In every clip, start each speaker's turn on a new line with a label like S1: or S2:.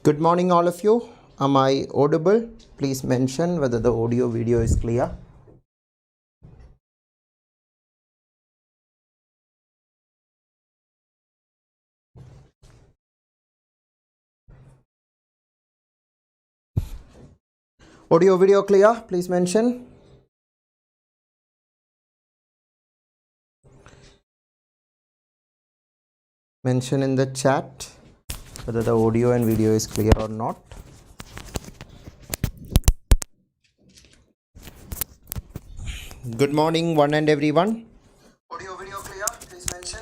S1: Good morning, all of you. Am I audible? Please mention whether the audio video is clear. Audio video clear? Please mention. Mention in the chat whether the audio and video is clear or not. Good morning, one and everyone. Audio video clear? Please mention.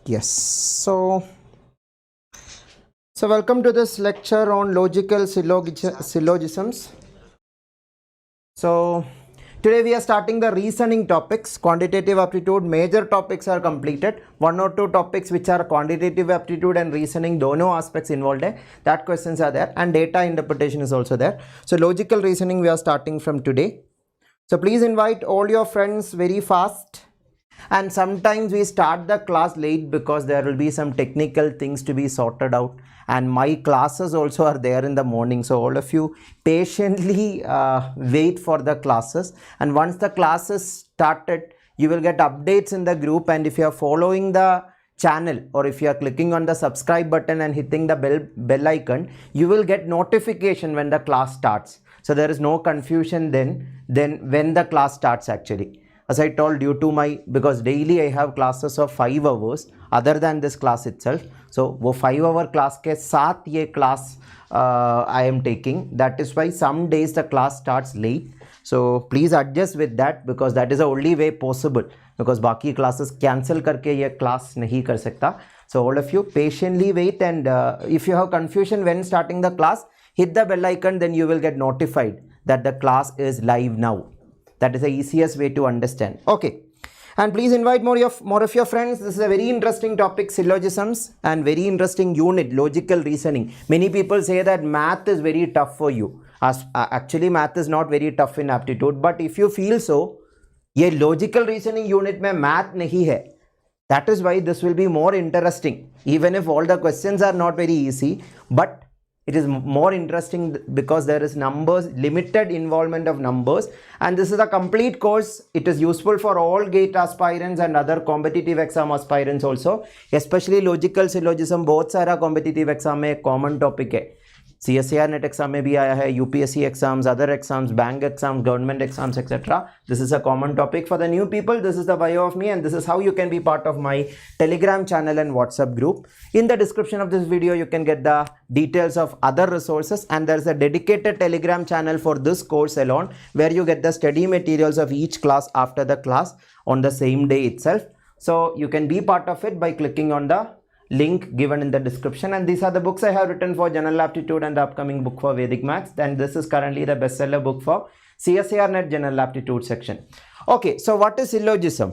S1: Yes. So welcome to this lecture on logical syllogisms. So today we are starting the reasoning topics. Quantitative aptitude major topics are completed. One or two topics which are quantitative aptitude and reasoning, dono aspects involved hai. That questions are there, and data interpretation is also there. So logical reasoning we are starting from today. So please invite all your friends very fast. And sometimes we start the class late because there will be some technical things to be sorted out, and my classes also are there in the morning. So all of you patiently wait for the classes, and once the classes started, you will get updates in the group. And if you are following the channel, or if you are clicking on the subscribe button and hitting the bell icon, you will get notification when the class starts. So there is no confusion then when the class starts actually. As I told you, because daily I have classes of 5 hours other than this class itself. So वो 5-hour class के साथ ये class I am taking. That is why some days the class starts late. So please adjust with that, because that is the only way possible. Because बाकी classes cancel करके ये class नहीं कर सकता. So all of you patiently wait, and if you have confusion when starting the class, hit the bell icon, then you will get notified that the class is live now. That is the easiest way to understand. Okay, and please invite more of your friends. This is a very interesting topic, syllogisms, and very interesting unit, logical reasoning. Many people say that math is very tough for you. Actually, math is not very tough in aptitude, but if you feel so, ये logical reasoning unit में math नहीं है. That is why this will be more interesting. Even if all the questions are not very easy, but it is more interesting because there is limited involvement of numbers, and this is a complete course. It is useful for all GATE aspirants and other competitive exam aspirants also, especially logical syllogism. बहुत सारा competitive exam में common topic है. CSIR-NET exam में भी आया है, UPSC exams, other exams, bank exams, government exams, etc. This is a common topic for the new people. This is the bio of me, and this is how you can be part of my Telegram channel and WhatsApp group. In the description of this video, you can get the details of other resources, and there is a dedicated Telegram channel for this course alone, where you get the study materials of each class after the class on the same day itself. So you can be part of it by clicking on the link given in the description. And these are the books I have written for General Aptitude and the upcoming book for Vedic Maths. Then this is currently the bestseller book for CSIR-NET General Aptitude section. Okay, so what is syllogism?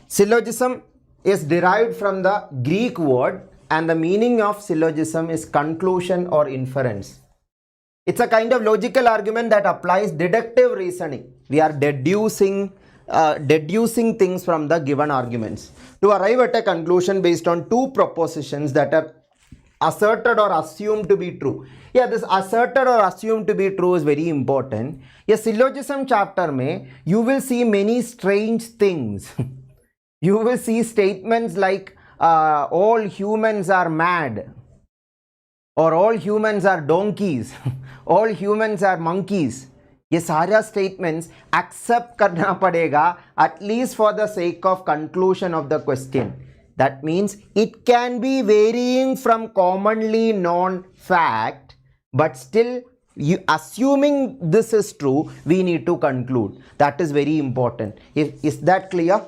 S1: Syllogism is derived from the Greek word, and the meaning of syllogism is conclusion or inference. It's a kind of logical argument that applies deductive reasoning. We are deducing things from the given arguments to arrive at a conclusion based on two propositions that are asserted or assumed to be true. Yeah, this asserted or assumed to be true is very important. Yeah, syllogism chapter mein you will see many strange things. You will see statements like all humans are mad, or all humans are donkeys, all humans are monkeys. ये सारा statements accept करना पड़ेगा, at least for the sake of conclusion of the question. That means it can be varying from commonly known fact, but still assuming this is true, we need to conclude. That is very important. Is that clear?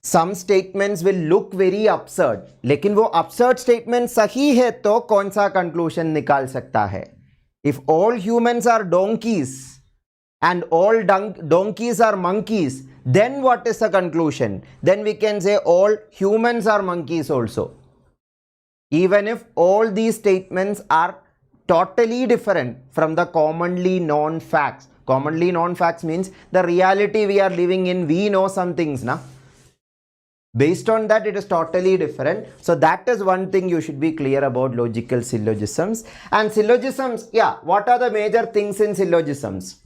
S1: Some statements will look very absurd, लेकिन वो absurd statement सही है तो कौन सा conclusion निकाल सकता है? If all humans are donkeys and all donkeys are monkeys, then what is the conclusion? Then we can say all humans are monkeys also. Even if all these statements are totally different from the commonly known facts. Commonly known facts means the reality we are living in, we know some things, na? Based on that, it is totally different. So that is one thing you should be clear about logical syllogisms. And syllogisms, yeah, what are the major things in syllogisms?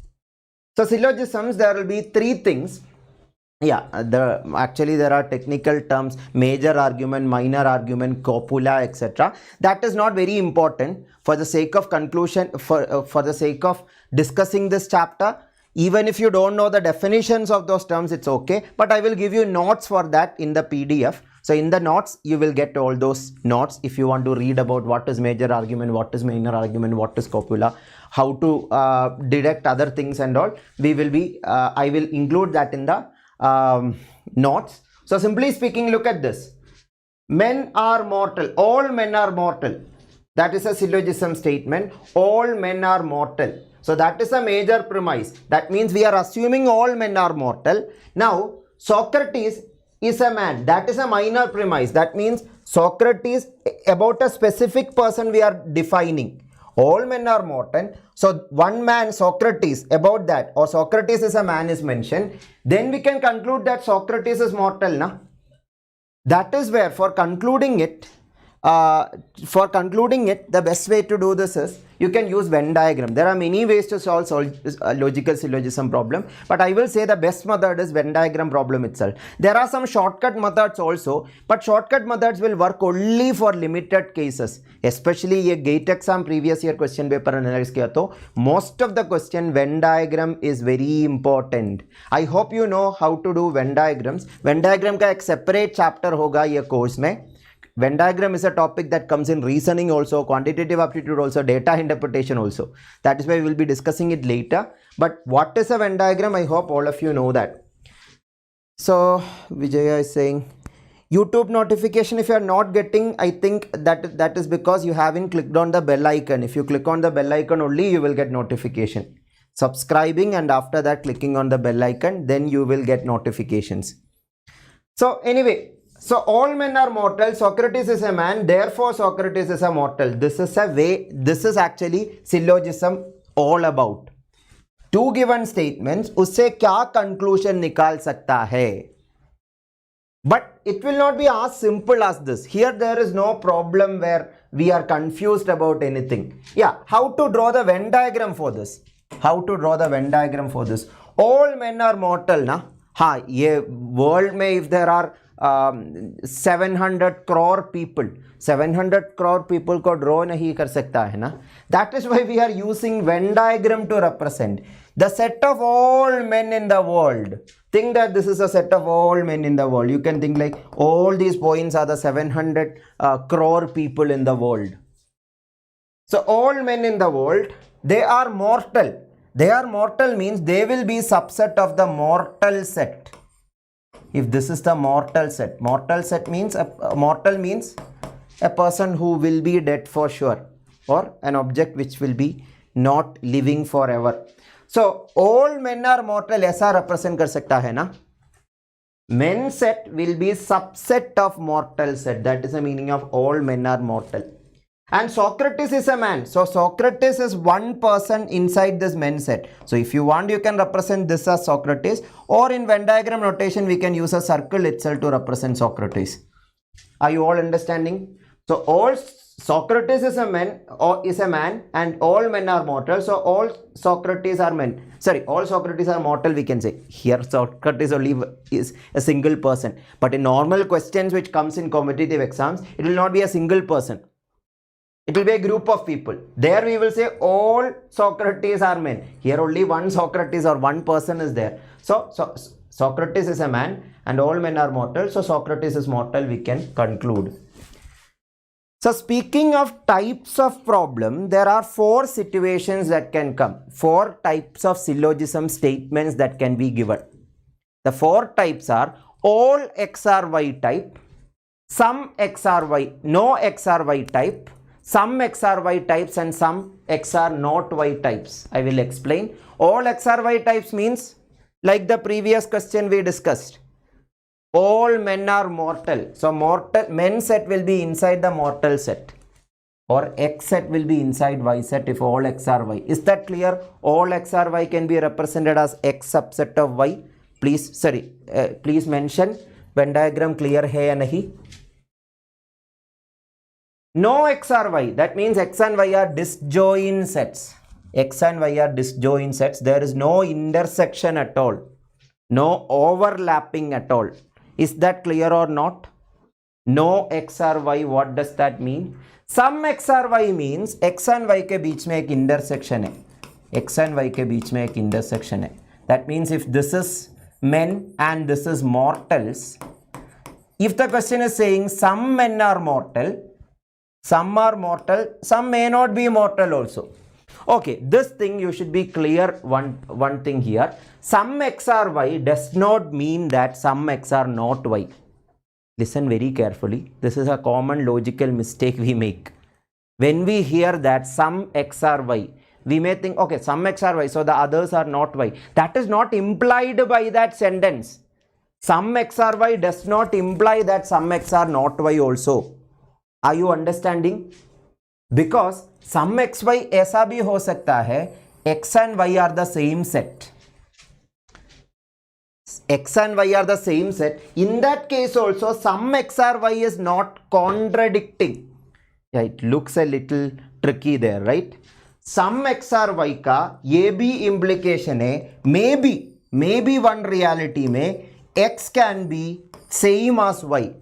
S1: So syllogisms, there will be three things. Yeah, actually there are technical terms: major argument, minor argument, copula, etc. That is not very important for the sake of conclusion, for the sake of discussing this chapter. Even if you don't know the definitions of those terms, it's okay, but I will give you notes for that in the PDF. So in the notes, you will get all those notes if you want to read about what is major argument, what is minor argument, what is copula, how to deduct other things and all. We will be, I will include that in the notes. So simply speaking, look at this. Men are mortal. All men are mortal. That is a syllogism statement. All men are mortal. So that is a major premise. That means we are assuming all men are mortal. Now, Socrates is a man. That is a minor premise. That means Socrates, about a specific person we are defining. All men are mortal. So one man, Socrates, about that, or Socrates is a man is mentioned. Then we can conclude that Socrates is mortal. Na? That is where for concluding it, the best way to do this is you can use Venn diagram. There are many ways to solve logical syllogism problem, but I will say the best method is Venn diagram problem itself. There are some shortcut methods also, but shortcut methods will work only for limited cases. Especially a GATE exam previous year question paper analyze kiya to most of the question Venn diagram is very important. I hope you know how to do Venn diagrams. Venn diagram ka ek separate chapter hoga ye course mein. Venn diagram is a topic that comes in reasoning also, quantitative aptitude also, data interpretation also. That is why we will be discussing it later. But what is a Venn diagram? I hope all of you know that. So Vijaya is saying, YouTube notification, if you are not getting, I think that is because you haven't clicked on the bell icon. If you click on the bell icon only, you will get notification. Subscribing and after that clicking on the bell icon, then you will get notifications. So anyway, so all men are mortal. Socrates is a man, therefore Socrates is a mortal. This is a way, this is actually syllogism all about. Two given statements, usse kya conclusion nikal sakta hai? But it will not be as simple as this. Here there is no problem where we are confused about anything. Yeah, how to draw the Venn diagram for this? How to draw the Venn diagram for this? All men are mortal, na? Ha, ye world mein if there are 700 crore people, 700 crore people ko draw nahi kar sakta hai na. That is why we are using Venn diagram to represent the set of all men in the world. Think that this is a set of all men in the world. You can think like all these points are the 700 crore people in the world. So all men in the world, they are mortal. They are mortal means they will be subset of the mortal set. If this is the mortal set means mortal means a person who will be dead for sure, or an object which will be not living forever. So all men are mortal, aisa represent kar sakta hai na? Men set will be subset of mortal set. That is the meaning of all men are mortal. And Socrates is a man. So Socrates is one person inside this men set. So if you want, you can represent this as Socrates, or in Venn diagram notation, we can use a circle itself to represent Socrates. Are you all understanding? So all Socrates is a man, and all men are mortal. So all Socrates are men. Sorry, all Socrates are mortal, we can say. Here Socrates only is a single person. But in normal questions which comes in competitive exams, it will not be a single person. It will be a group of people. There we will say all Socrates are men. Here only one Socrates or one person is there. So Socrates is a man and all men are mortal. So Socrates is mortal, we can conclude. So speaking of types of problem, there are 4 situations that can come. 4 types of syllogism statements that can be given. The 4 types are all X or Y type, some X or Y, no X or Y type, some X or Y types, and some X or not Y types. I will explain. All X or Y types means, like the previous question we discussed, all men are mortal. So mortal men set will be inside the mortal set, or X set will be inside Y set if all X are Y. Is that clear? All X or Y can be represented as X subset of Y. Please mention Venn diagram clear hai ya nahi? No x or y, that means x and y are disjoint sets. X and y are disjoint sets. There is no intersection at all. No overlapping at all. Is that clear or not? No x or y, what does that mean? Some x or y means x and y के बीच में एक intersection है. X and y के बीच में एक intersection है. That means if this is men and this is mortals, if the question is saying some men are mortal, some are mortal, some may not be mortal also. Okay, this thing you should be clear one thing here. Some x or y does not mean that some x are not y. Listen very carefully. This is a common logical mistake we make. When we hear that some x or y, we may think, okay, some x are y, so the others are not y. That is not implied by that sentence. Some x or y does not imply that some x are not y also. Are you understanding? Because some xy ऐसा भी हो सकता है x and y are the same set. X and y are the same set. In that case also some x or y is not contradicting. Yeah, it looks a little tricky there, right? Some x or y का ये भी implication है. Maybe one reality में x can be same as y.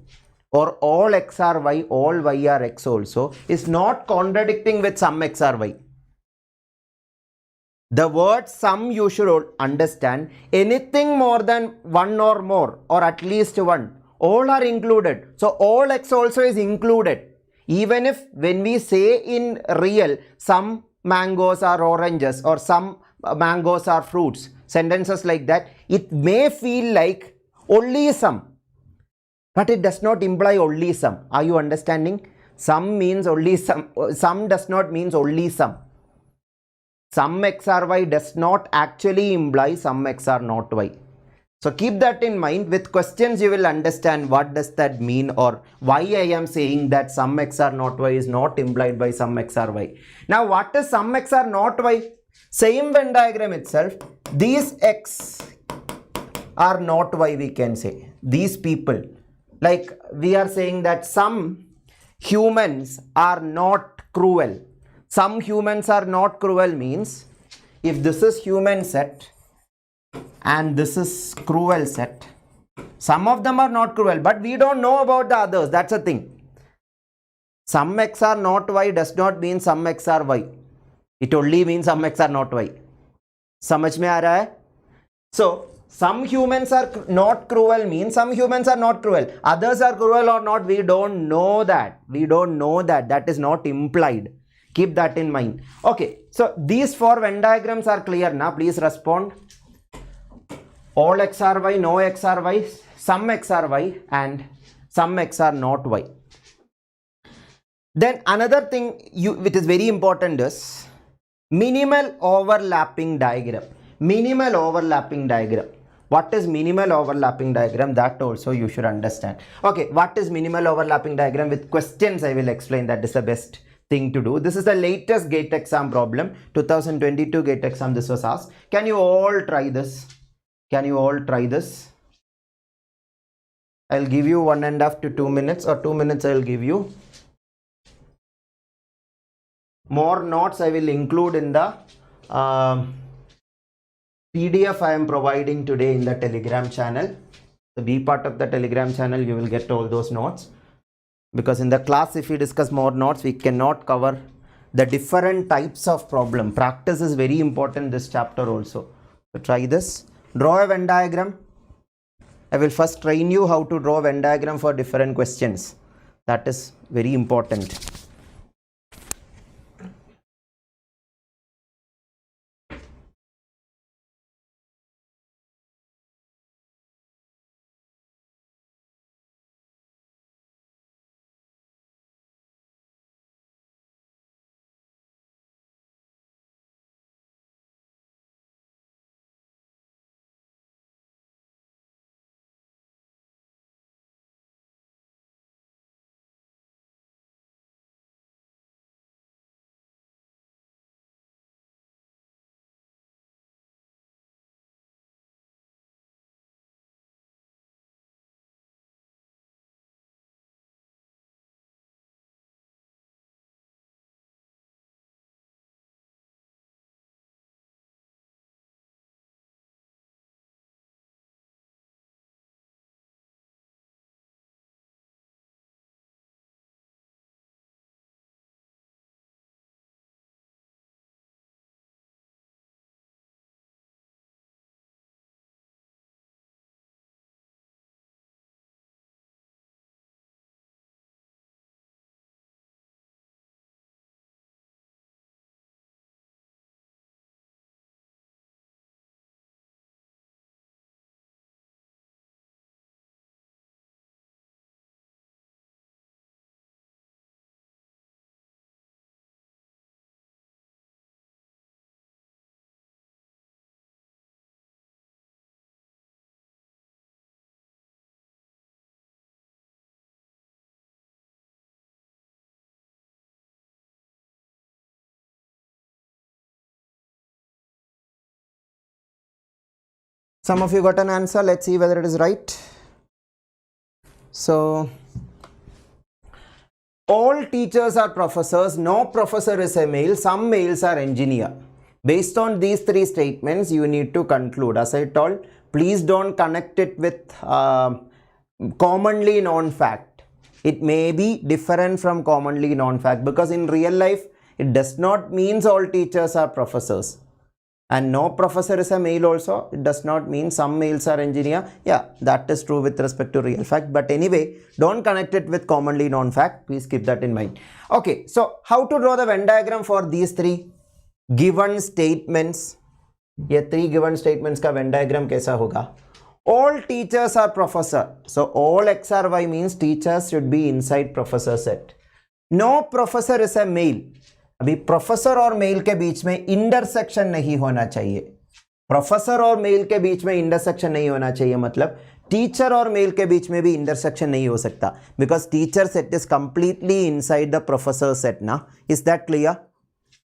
S1: Or all x are y, all y are x also, is not contradicting with some x are y. The word some you should understand, anything more than one or more, or at least one, all are included. So all x also is included. Even if when we say in real, some mangoes are oranges or some mangoes are fruits, sentences like that, it may feel like only some. But it does not imply only some. Are you understanding? Some means only some. Some does not means only some. Some x or y does not actually imply some x are not y. So keep that in mind. With questions you will understand what does that mean or why I am saying that some x are not y is not implied by some x or y. Now what is some x are not y? Same Venn diagram itself. These x are not y, we can say. These people. Like we are saying that some humans are not cruel. Some humans are not cruel means if this is human set and this is cruel set, some of them are not cruel, but we don't know about the others. That's a thing. Some x are not y does not mean some x are y. It only means some x are not y. समझ में आ रहा है? So some humans are not cruel means some humans are not cruel. Others are cruel or not, we don't know that. We don't know that. That is not implied. Keep that in mind. Okay, so these four Venn diagrams are clear now. Please respond. All x are y, no x are y, some x are y, and some x are not y. Then another thing which is very important is minimal overlapping diagram. Minimal overlapping diagram. What is minimal overlapping diagram? That also you should understand. Okay, what is minimal overlapping diagram? With questions I will explain. That is the best thing to do. This is the latest GATE exam problem. 2022 GATE exam this was asked. Can you all try this? Can you all try this? I'll give you 1.5 to 2 minutes or 2 minutes I will give you. More notes I will include in the PDF I am providing today in the Telegram channel. So be part of the Telegram channel, you will get all those notes. Because in the class if we discuss more notes, we cannot cover the different types of problem. Practice is very important this chapter also. So try this. Draw a Venn diagram. I will first train you how to draw a Venn diagram for different questions. That is very important. Some of you got an answer. Let's see whether it is right. So, all teachers are professors. No professor is a male. Some males are engineer. Based on these three statements, you need to conclude. As I told, please don't connect it with commonly known fact. It may be different from commonly known fact, because in real life, it does not mean all teachers are professors. And no professor is a male also. It does not mean some males are engineer. Yeah, that is true with respect to real fact. But anyway, don't connect it with commonly known fact. Please keep that in mind. Okay, so how to draw the Venn diagram for these three given statements? ये three given statements का Venn diagram कैसा होगा? All teachers are professor. So all X or Y means teachers should be inside professor set. No professor is a male. अभी professor और mail के बीच में intersection नहीं होना चाहिए. प्रोफेसर और मेल के बीच में इंटरसेक्शन नहीं होना चाहिए, मतलब टीचर और मेल के बीच में भी इंटरसेक्शन नहीं हो सकता, because teacher set is completely inside the professor set ना. Is that clear?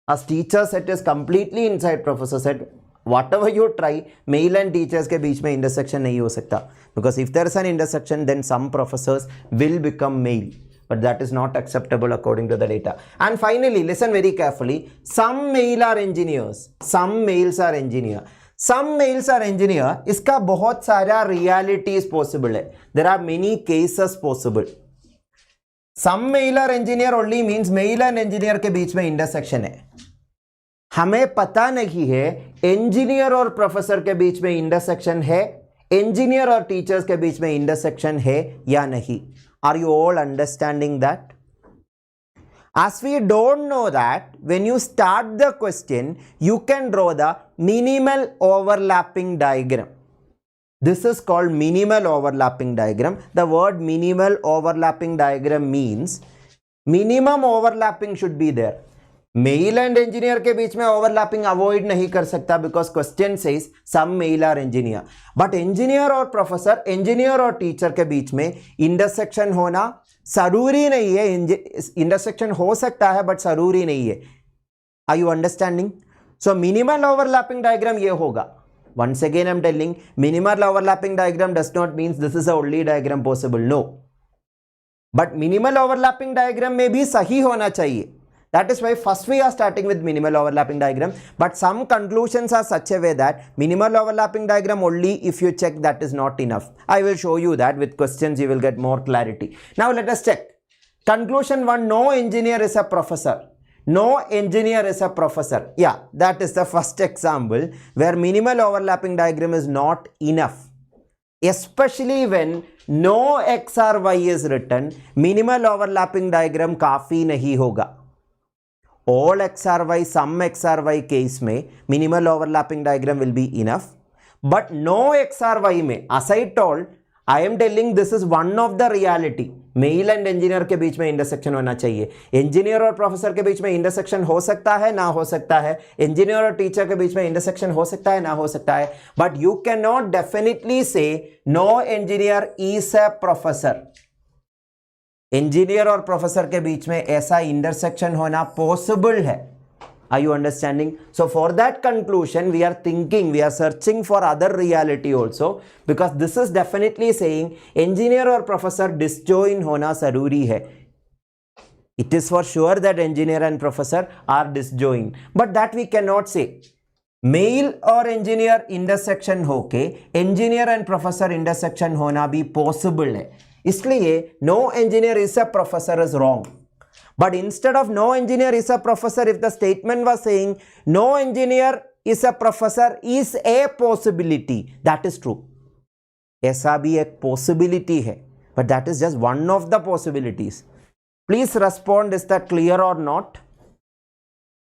S1: as teacher set is completely inside professor set, whatever you try, male and teachers के बीच में intersection नहीं हो सकता, because if there is an intersection then some professors will become male, but that is not acceptable according to the data. And finally, listen very carefully, some male are engineers, some males are engineer. Some males are engineer, इसका बहुत सारा realities possible है. There are many cases possible. Some male are engineer only means male and engineer के बीच में intersection है. हमें पता नहीं है engineer और professor के बीच में intersection है, engineer और teachers के बीच में intersection है या नहीं. Are you all understanding that? As we don't know that, when you start the question, you can draw the minimal overlapping diagram. This is called minimal overlapping diagram. The word minimal overlapping diagram means minimum overlapping should be there. Male and engineer के बीच में overlapping avoid नहीं कर सकता, because question says some male are engineer. But engineer और professor, engineer और teacher के बीच में intersection होना जरूरी नहीं है. इंटरसेक्शन हो सकता है बट जरूरी नहीं है. Are you understanding? So minimal overlapping diagram ये होगा. Once again I am telling, minimal overlapping diagram does not means this is the only diagram possible, no. But minimal overlapping diagram में भी सही होना चाहिए. That is why first we are starting with minimal overlapping diagram, but some conclusions are such a way that minimal overlapping diagram only if you check that is not enough. I will show you that with questions you will get more clarity. Now let us check. Conclusion 1, no engineer is a professor. No engineer is a professor. Yeah, that is the first example where minimal overlapping diagram is not enough. Especially when no X or Y is written, minimal overlapping diagram काफी नहीं होगा. All X or Y, some X or Y case में minimal overlapping diagram will be enough. But no X or Y में, as I told, I am telling this is one of the reality. Male and engineer के बीच में intersection होना चाहिए. Engineer और professor के बीच में intersection हो सकता है, ना हो सकता है. Engineer और teacher के बीच में intersection हो सकता है, ना हो सकता है. But you cannot definitely say no engineer is a professor. Engineer और प्रोफेसर के बीच में ऐसा इंटरसेक्शन होना पॉसिबल है. Are you understanding? So for that conclusion we are thinking, we are searching for other reality also, because this is definitely saying engineer और professor disjoin होना जरूरी है. It is for sure that engineer and professor are disjoin, but that we can not say. Male और engineer intersection होके engineer and professor intersection होना भी possible है. इसलिए no engineer is a professor is wrong. But instead of no engineer is a professor, if the statement was saying no engineer is a professor is a possibility, that is true. ऐसा भी एक possibility है, but that is just one of the possibilities. Please respond, is that clear or not?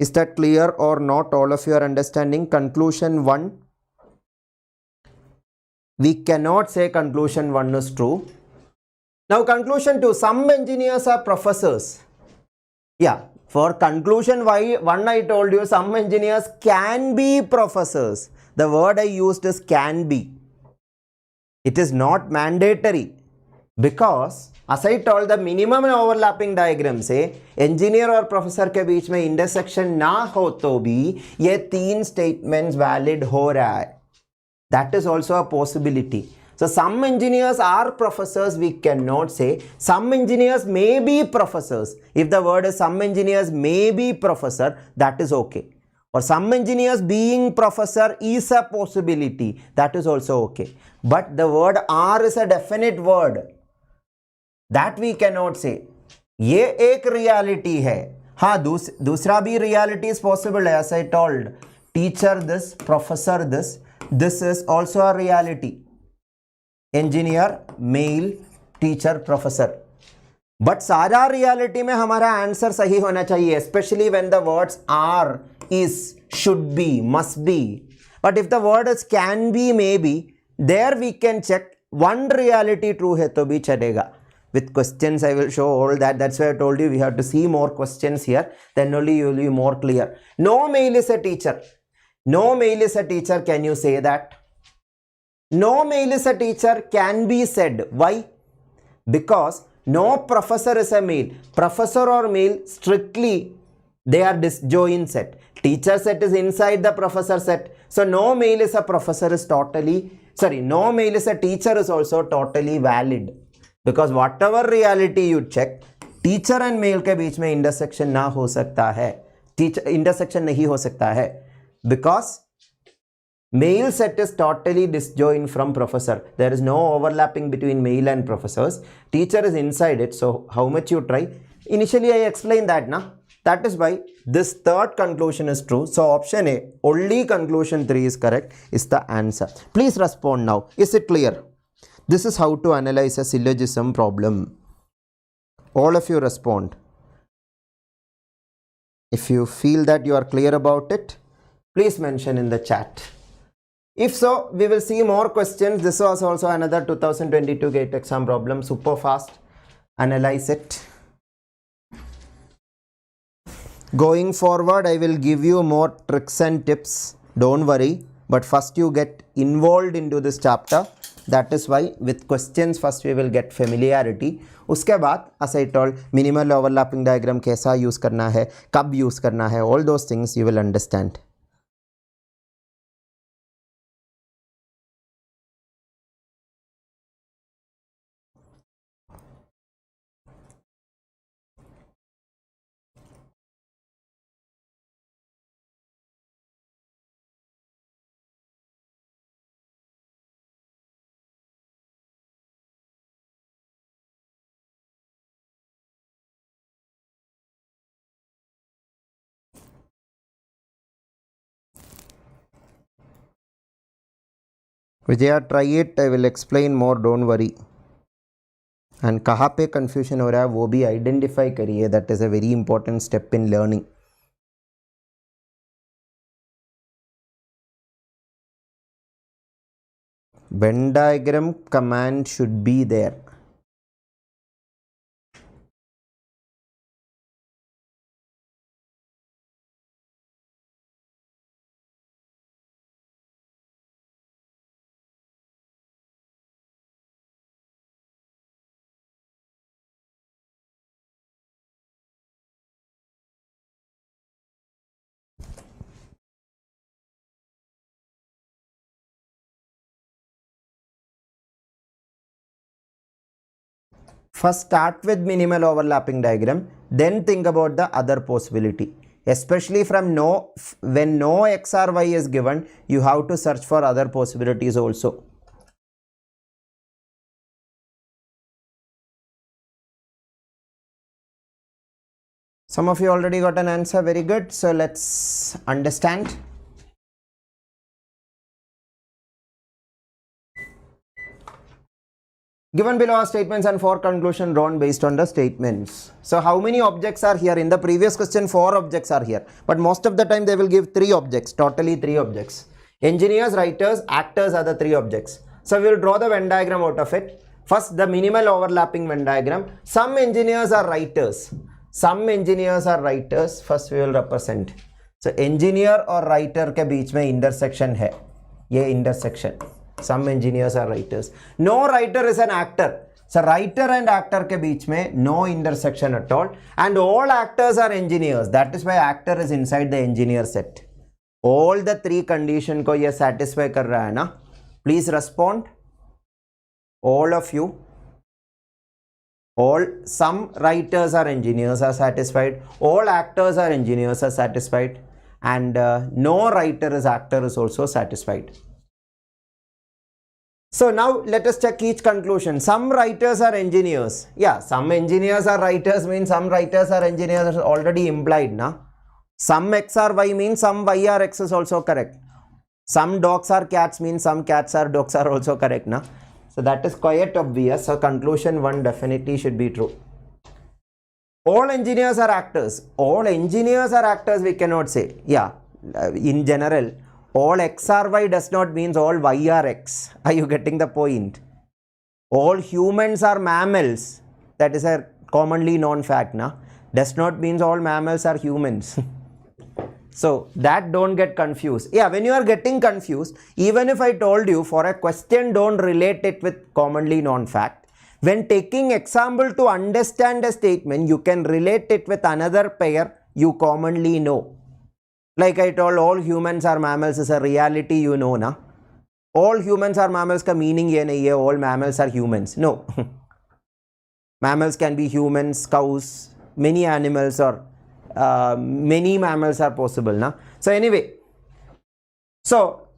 S1: Is that clear or not? All of you are understanding? Conclusion 1. We cannot say conclusion 1 is true. Now conclusion 2, some engineers are professors. Yeah, for conclusion 1 I told you some engineers can be professors. The word I used is can be. It is not mandatory, because as I told the minimum overlapping diagram से engineer और professor के बीच में intersection ना हो तो भी ये 3 statements valid हो रहा है. That is also a possibility. So some engineers are professors, we cannot say. Some engineers may be professors. If the word is some engineers may be professor, that is okay. Or some engineers being professor is a possibility, that is also okay. But the word are is a definite word. That we cannot say. ये एक reality है. हाँ, दूसरा भी reality is possible, as I told. Teacher this, professor this. This is also a reality. Engineer, male, teacher, professor. But सारा reality में हमारा answer सही होना चाहिए, especially when the words are, is, should be, must be. But if the word is can be, maybe, there we can check one reality true है तो भी चलेगा. With questions I will show all that. That's why I told you we have to see more questions here. Then only you will be more clear. No male is a teacher. No male is a teacher. Can you say that? No male is a teacher can be said. Why? Because no professor is a male. Professor or male, strictly they are disjoint set. Teacher set is inside the professor set. So no male is a professor is totally, sorry, no male is a teacher is also totally valid. Because whatever reality you check, teacher and male के बीच में intersection ना हो सकता है. Teacher intersection नहीं हो सकता है. Because male set is totally disjoint from professor. There is no overlapping between male and professors. Teacher is inside it. So how much you try? Initially I explained that, na? That is why this third conclusion is true. So option A, only conclusion 3 is correct, is the answer. Please respond now. Is it clear? This is how to analyze a syllogism problem. All of you respond. If you feel that you are clear about it, please mention in the chat. If so, we will see more questions. This was also another 2022 GATE exam problem. Super fast. Analyze it. Going forward, I will give you more tricks and tips. Don't worry. But first you get involved into this chapter. That is why with questions first we will get familiarity. उसके बाद as I told, minimal overlapping diagram कैसा use करना है, कब use करना है, all those things you will understand. Vijaya, try it. I will explain more. Don't worry. And कहाँ पे confusion हो रहा है वो भी identify करिए. That is a very important step in learning. Venn diagram command should be there. First start with minimal overlapping diagram, then think about the other possibility. Especially from no, when no x or y is given, you have to search for other possibilities also. Some of you already got an answer, very good. So let's understand. Given below are statements and 4 conclusions drawn based on the statements. So how many objects are here? In the previous question 4 objects are here, but most of the time they will give 3 objects, totally 3 objects. Engineers, writers, actors are the 3 objects. So we will draw the Venn diagram out of it. First the minimal overlapping Venn diagram. Some engineers are writers. Some engineers are writers. First we will represent. So engineer or writer के बीच में intersection है. ये intersection. Some engineers are writers. No writer is an actor. So writer and actor के बीच में no intersection at all. And all actors are engineers. That is why actor is inside the engineer set. All the 3 condition को ये satisfy कर रहा है ना. Please respond. All of you. Some writers are engineers are satisfied. All actors are engineers are satisfied. And no writer is actor is also satisfied. So now let us check each conclusion. Some writers are engineers. Yeah, some engineers are writers means some writers are engineers are already implied. Na? Some X or Y means some Y or X is also correct. Some dogs are cats means some cats are dogs are also correct. Na? So that is quite obvious. So conclusion 1 definitely should be true. All engineers are actors. All engineers are actors we cannot say. Yeah, in general. All X or Y does not mean all Y or X. Are you getting the point? All humans are mammals. That is a commonly known fact. Na? Does not mean all mammals are humans. So that don't get confused. Yeah, when you are getting confused, even if I told you for a question, don't relate it with commonly known fact. When taking example to understand a statement, you can relate it with another pair you commonly know. Like I told, all humans are mammals is a reality you know, na? All humans are mammals ka meaning ye nahi hai, all mammals are humans. No. Mammals can be humans, cows, many animals or many mammals are possible. Na? So anyway, so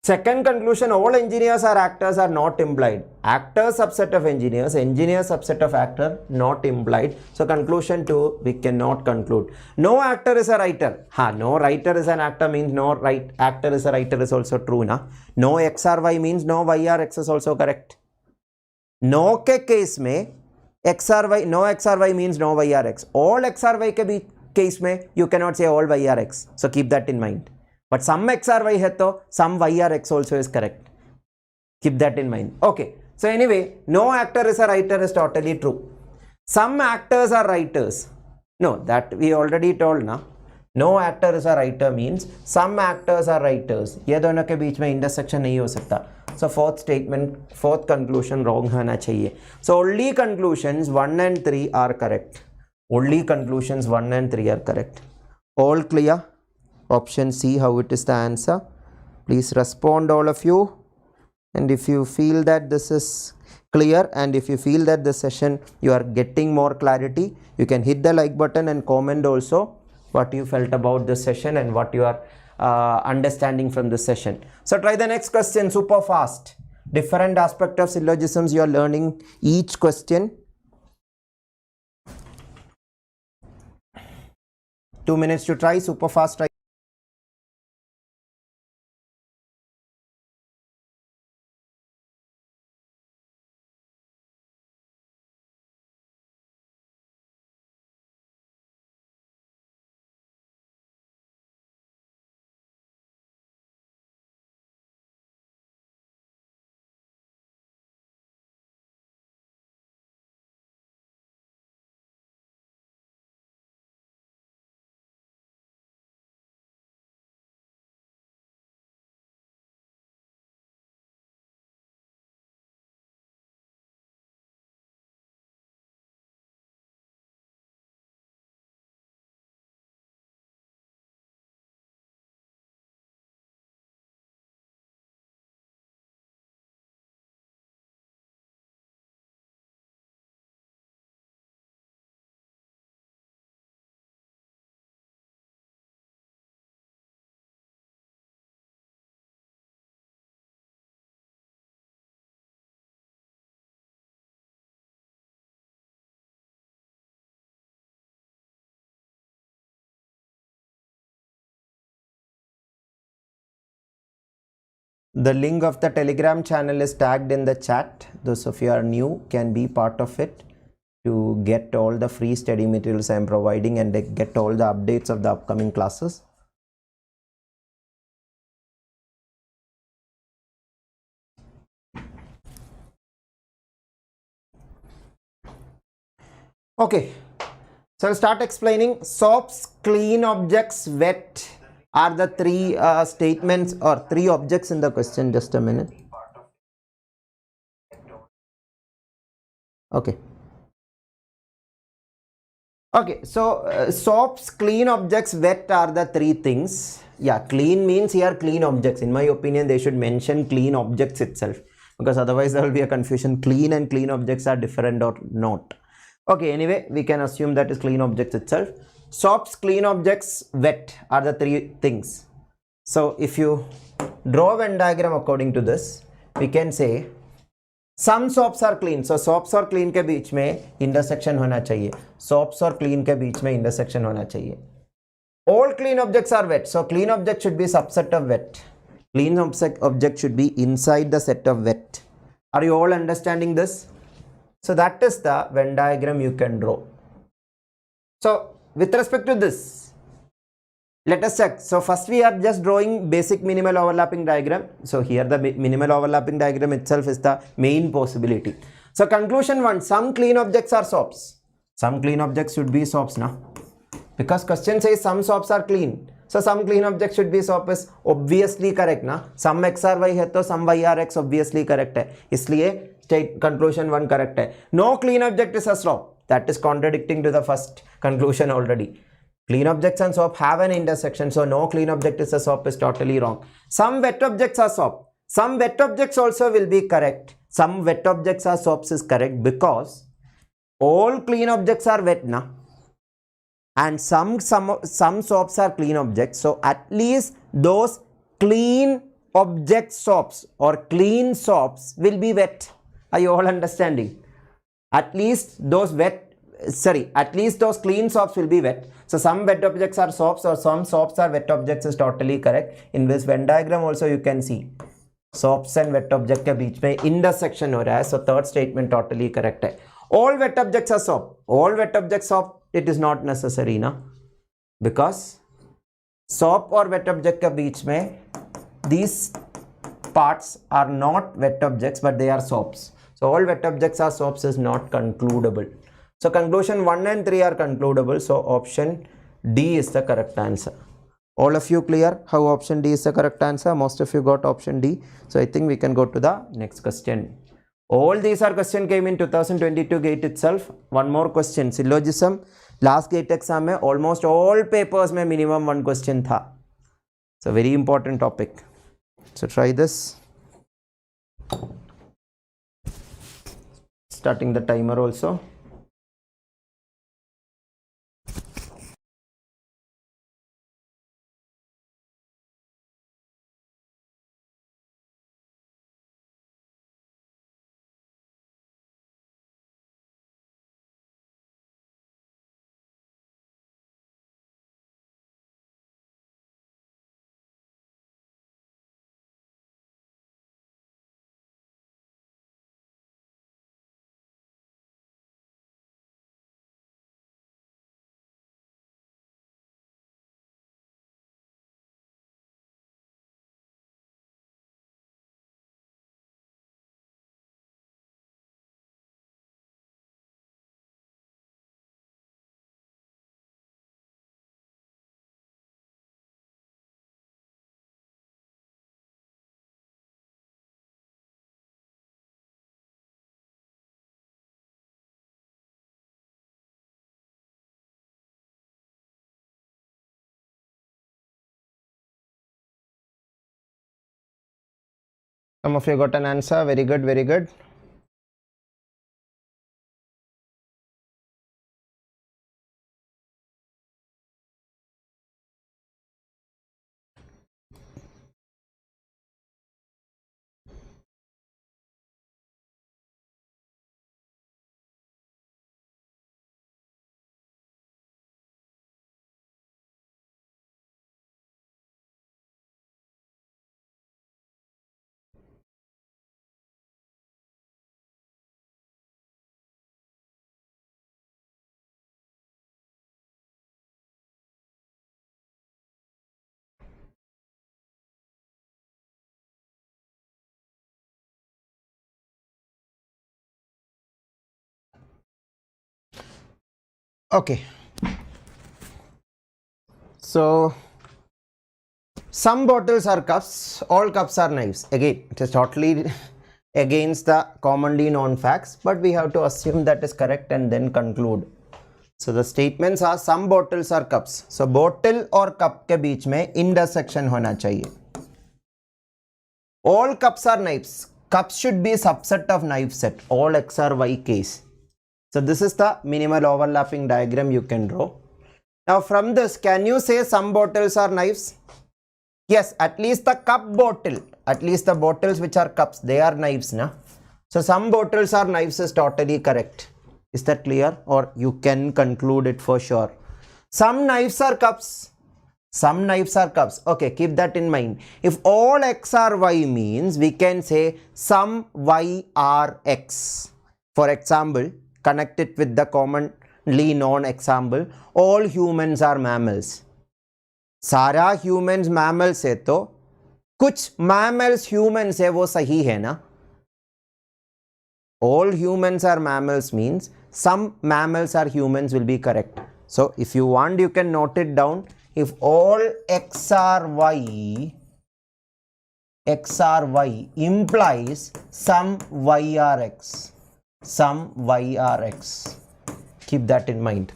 S1: second conclusion, all engineers are actors are not implied. Actors subset of engineers, engineers subset of actor not implied. So conclusion 2 we cannot conclude. No actor is a writer. No writer is an actor means no actor is a writer is also true. Na? No X or Y means no Y or X is also correct. No ke case mein X or Y, no X or Y means no Y or X. All X or Y ke bhi case mein you cannot say all Y or X. So keep that in mind. But some X or Y hai to some Y or X also is correct. Keep that in mind. Okay. So anyway, no actor is a writer is totally true. Some actors are writers. No, that we already told na. No actor is a writer means some actors are writers. ये दोनों के बीच में intersection नहीं हो सकता. So fourth statement, fourth conclusion wrong होना चाहिए. So only conclusions 1 and 3 are correct. Only conclusions 1 and 3 are correct. All clear? Option C, how it is the answer. Please respond all of you. And if you feel that this is clear and if you feel that this session you are getting more clarity, you can hit the like button and comment also what you felt about this session and what you are understanding from this session. So try the next question super fast. Different aspect of syllogisms you are learning each question. 2 minutes to try super fast. Try. The link of the Telegram channel is tagged in the chat. Those of you are new can be part of it to get all the free study materials I am providing and get all the updates of the upcoming classes. Okay, so I'll start explaining. Soaps, clean, objects, wet are the three statements or three objects in the question. Just a minute. Okay. Okay, so soaps, clean, objects, wet are the three things. yeah, clean means here clean objects. In my opinion, they should mention clean objects itself, because otherwise there will be a confusion. Clean and clean objects are different or not. Okay, anyway, we can assume that is clean objects itself. SOPs, clean objects, wet are the three things. So if you draw a Venn diagram according to this, we can say some SOPs are clean. So SOPs और clean के बीच में intersection होना चाहिए. SOPs और clean के बीच में intersection होना चाहिए. All clean objects are wet. So clean object should be subset of wet. Clean object should be inside the set of wet. Are you all understanding this? So that is the Venn diagram you can draw. So with respect to this, let us check. So first we are just drawing basic minimal overlapping diagram. So here the minimal overlapping diagram itself is the main possibility. So conclusion 1, some clean objects are SOPs. Some clean objects should be SOPs now. Because question says some SOPs are clean. So some clean object should be SOP is obviously correct na. Some x are y है तो some y are x obviously correct है. इसलिए state conclusion 1 correct है. No clean object is a SOP. That is contradicting to the first conclusion already. Clean objects and SOP have an intersection, so no clean object is a SOP is totally wrong. Some wet objects are SOP. Some wet objects also will be correct. Some wet objects are SOPs is correct because all clean objects are wet na. And some SOPs are clean objects. So at least those clean object SOPs or clean SOPs will be wet. Are you all understanding? At least those clean SOPs will be wet. So some wet objects are SOPs or some SOPs are wet objects is totally correct. In this Venn diagram also you can see SOPs and wet object के बीच में intersection हो रहा है. So third statement totally correct है. All wet objects are SOP. All wet objects SOP. It is not necessary na. Because SOP or wet object के बीच में these parts are not wet objects but they are SOPs. So all wet objects are SOPs is not concludable. So conclusion 1 and 3 are concludable. So option D is the correct answer. All of you clear how option D is the correct answer? Most of you got option D. So I think we can go to the next question. All these are question came in 2022 GATE itself. One more question. Syllogism. Last GATE exam में almost all papers में minimum one question था. It's a very important topic. So try this. Starting the timer also. Some of you got an answer. Very good, very good. Okay. So some bottles are cups, all cups are knives. Again, it is totally against the commonly known facts, but we have to assume that is correct and then conclude. So the statements are some bottles are cups. So bottle और cup के बीच में intersection होना चाहिए. All cups are knives. Cups should be a subset of knife set. All X are Y case. So this is the minimal overlapping diagram you can draw. Now from this, can you say some bottles are knives? Yes, at least the cup bottle, at least the bottles which are cups, they are knives, na? So some bottles are knives is totally correct. Is that clear? Or you can conclude it for sure. Some knives are cups. Some knives are cups. Okay, keep that in mind. If all X are Y means we can say some Y are X. For example, connect it with the commonly known example. All humans are mammals. सारा humans mammals है तो कुछ mammals humans है वो सही है ना? All humans are mammals means some mammals are humans will be correct. So if you want you can note it down. If all X are Y implies some Y are X. Some Y are X. Keep that in mind.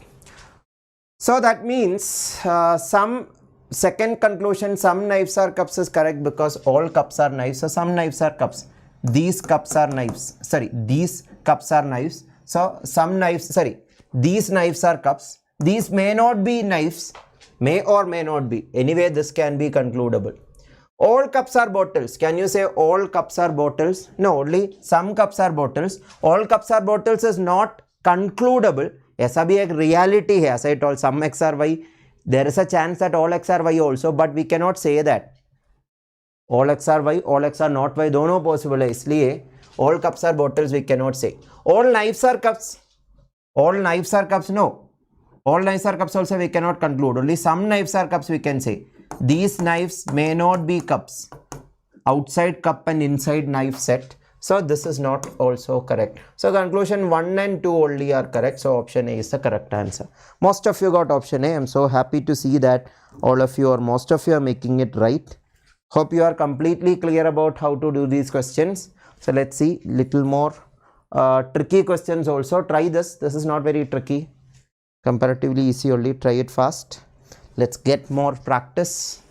S1: So that means some second conclusion, some knives are cups is correct because all cups are knives. So some knives are cups. These cups are knives. Sorry, these cups are knives. So some knives, sorry, these knives are cups. These may not be knives, may or may not be. Anyway, this can be concludable. All cups are bottles. Can you say all cups are bottles? No, only some cups are bottles. All cups are bottles is not concludable. ऐसा भी एक reality है. As I told, some X are Y. There is a chance that all X are Y also, but we cannot say that. All X are Y, all X are not Y. दोनों possible है. इसलिए all cups are bottles we cannot say. All knives are cups. All knives are cups. No. All knives are cups also we cannot conclude. Only some knives are cups we can say. These knives may not be cups. Outside cup and inside knife set. So this is not also correct. So conclusion 1 and 2 only are correct. So option A is the correct answer. Most of you got option A. I'm so happy to see that all of you or most of you are making it right. Hope you are completely clear about how to do these questions. So let's see little more tricky questions also. Try this. This is not very tricky. Comparatively easy only. Try it fast. Let's get more practice.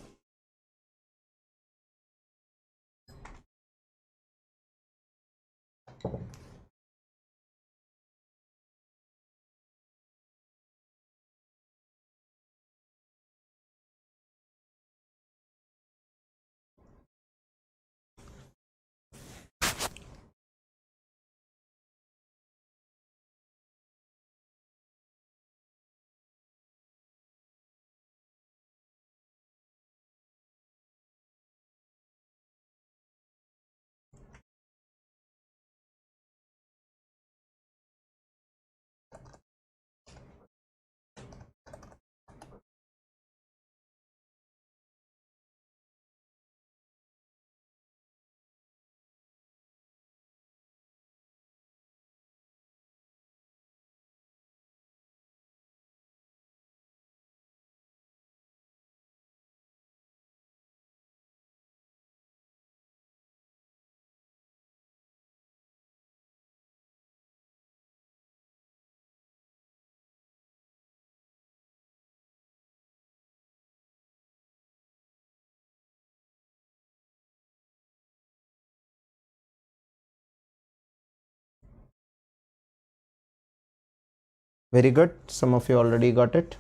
S1: Very good. Some of you already got it.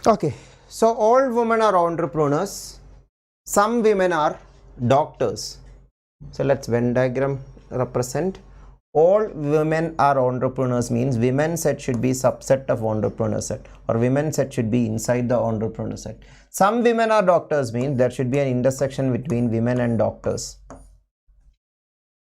S1: Okay, so all women are entrepreneurs. Some women are doctors. So let's Venn diagram represent. All women are entrepreneurs means women set should be subset of entrepreneur set, or women set should be inside the entrepreneur set. Some women are doctors means there should be an intersection between women and doctors.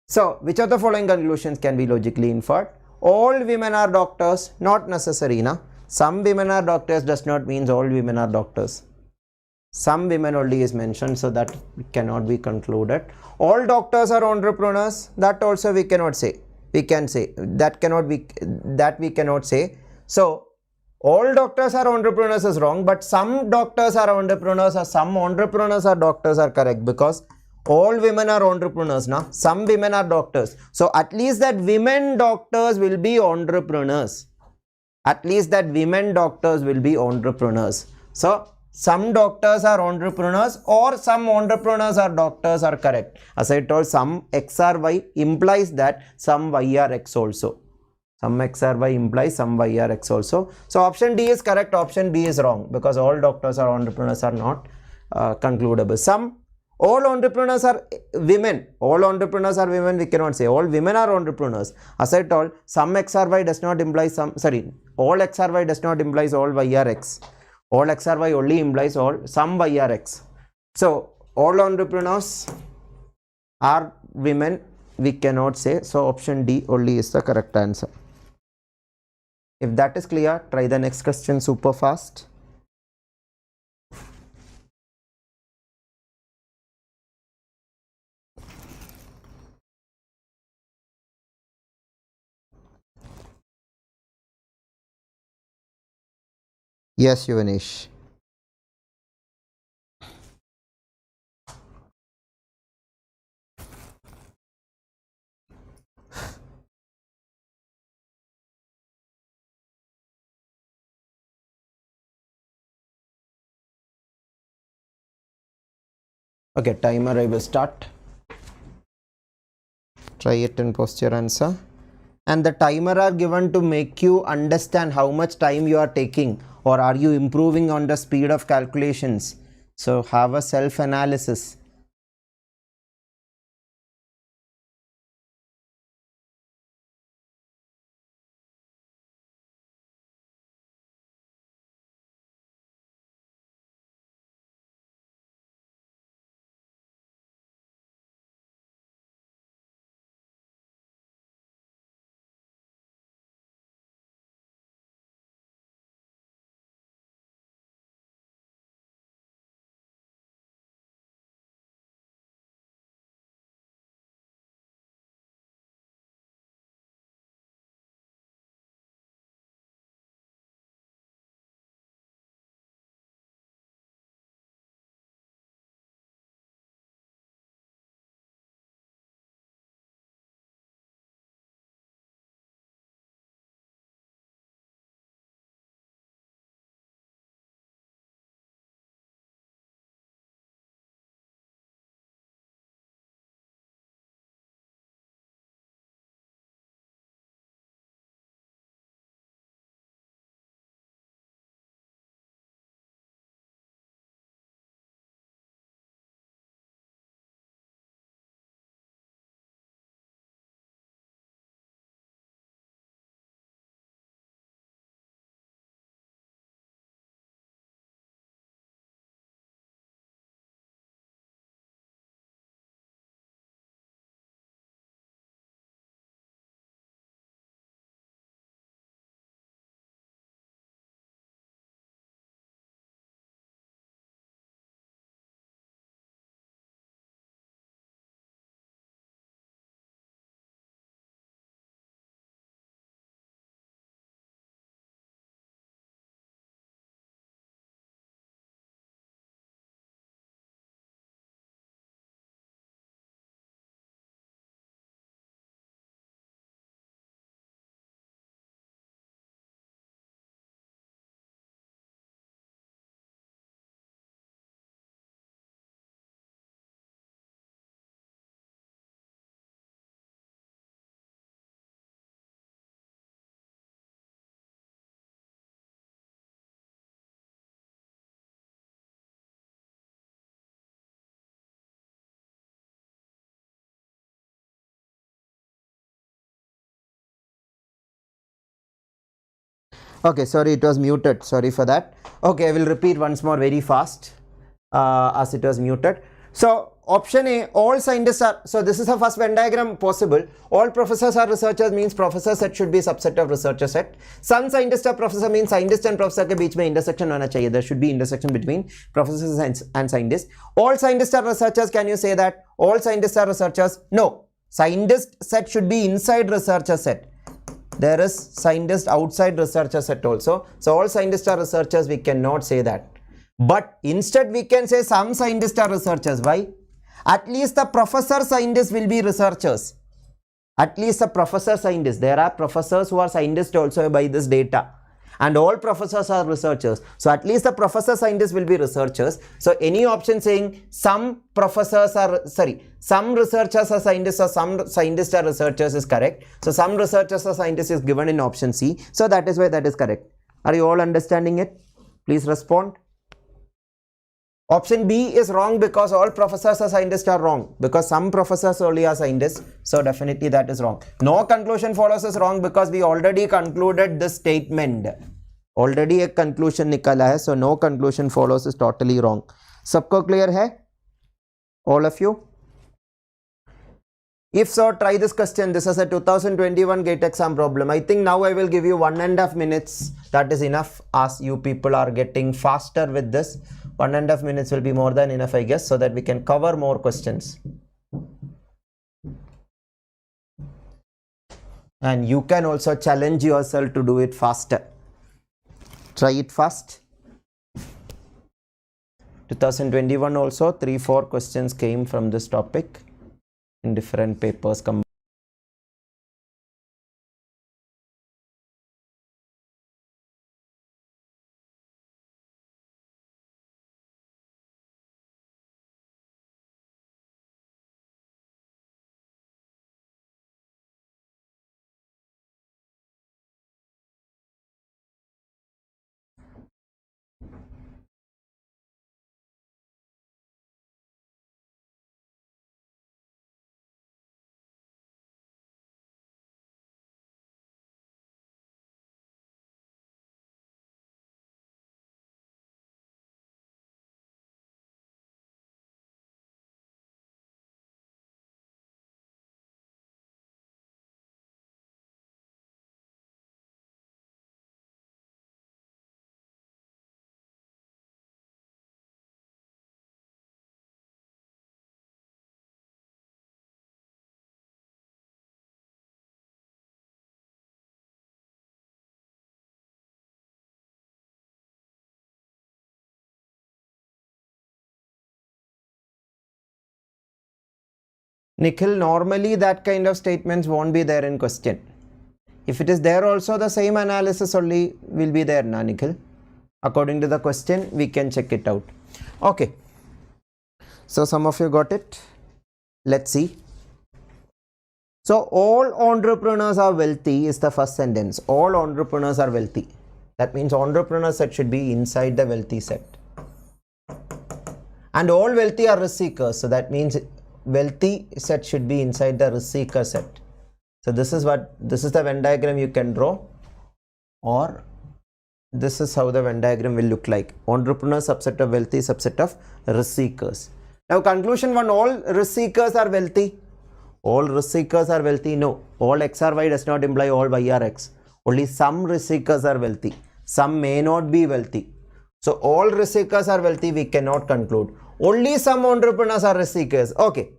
S1: So which of the following conclusions can be logically inferred? All women are doctors, not necessary, na? Some women are doctors does not mean all women are doctors. Some women only is mentioned, so that cannot be concluded. All doctors are entrepreneurs, that also we cannot say. We can say that cannot be, that we cannot say. So all doctors are entrepreneurs is wrong, but some doctors are entrepreneurs or some entrepreneurs are doctors are correct, because all women are entrepreneurs now. Some women are doctors. So at least that women doctors will be entrepreneurs. At least that women doctors will be entrepreneurs. So some doctors are entrepreneurs or some entrepreneurs are doctors are correct. As I told, some X or Y implies that some Y or X also. Some X or Y implies some Y or X also. So option D is correct, option B is wrong, because all doctors or entrepreneurs are not concludable. All entrepreneurs are women. All entrepreneurs are women, we cannot say. All women are entrepreneurs. As I told, some X or Y does not imply all X or Y does not imply all Y or X. All X or Y only implies some Y or X. So all entrepreneurs are women, we cannot say. So option D only is the correct answer. If that is clear, try the next question super fast. Yes, Yuvanish. Okay, timer I will start. Try it and post your answer. And the timer are given to make you understand how much time you are taking, or are you improving on the speed of calculations. So have a self-analysis. Okay, sorry, it was muted. Sorry for that. Okay, I will repeat once more very fast as it was muted. So option A, all scientists are, so this is the first Venn diagram possible. All professors are researchers means professor set should be subset of researcher set. Some scientists are professor means scientist and professor के बीच में intersection होना चाहिए. There should be intersection between professors and scientists. All scientists are researchers. Can you say that? All scientists are researchers? No. Scientist set should be inside researcher set. There is scientist outside researcher set also. So all scientists are researchers. We cannot say that. But instead we can say some scientists are researchers. Why? At least the professor scientists will be researchers. At least the professor scientists. There are professors who are scientists also by this data. And all professors are researchers. So at least the professor scientists will be researchers. So any option saying some professors are, some researchers are scientists or some scientists are researchers is correct. So some researchers or scientists is given in option C. So that is why that is correct. Are you all understanding it? Please respond. Option B is wrong because all professors or scientists are wrong. Because some professors only are scientists. So definitely that is wrong. No conclusion follows is wrong because we already concluded this statement. Already a conclusion nikala hai. So no conclusion follows is totally wrong. Sabko clear hai? All of you? If so, try this question. This is a 2021 GATE exam problem. I think now I will give you 1.5 minutes. That is enough as you people are getting faster with this. 1.5 minutes will be more than enough, I guess, so that we can cover more questions. And you can also challenge yourself to do it faster. Try it fast. 2021 also 3-4 questions came from this topic in different papers. Nikhil, normally that kind of statements won't be there in question. If it is there also, the same analysis only will be there, na Nikhil? According to the question, we can check it out. Okay. So some of you got it. Let's see. So all entrepreneurs are wealthy is the first sentence. All entrepreneurs are wealthy. That means entrepreneur set should be inside the wealthy set. And all wealthy are risk seekers. So that means wealthy set should be inside the risk seeker set. So this is the Venn diagram you can draw, or this is how the Venn diagram will look like. Entrepreneur subset of wealthy, subset of risk seekers. Now conclusion 1, all risk seekers are wealthy. All risk seekers are wealthy. No, all X or Y does not imply all Y or X. Only some risk seekers are wealthy. Some may not be wealthy. So all risk seekers are wealthy, we cannot conclude. Only some entrepreneurs are risk seekers. Okay,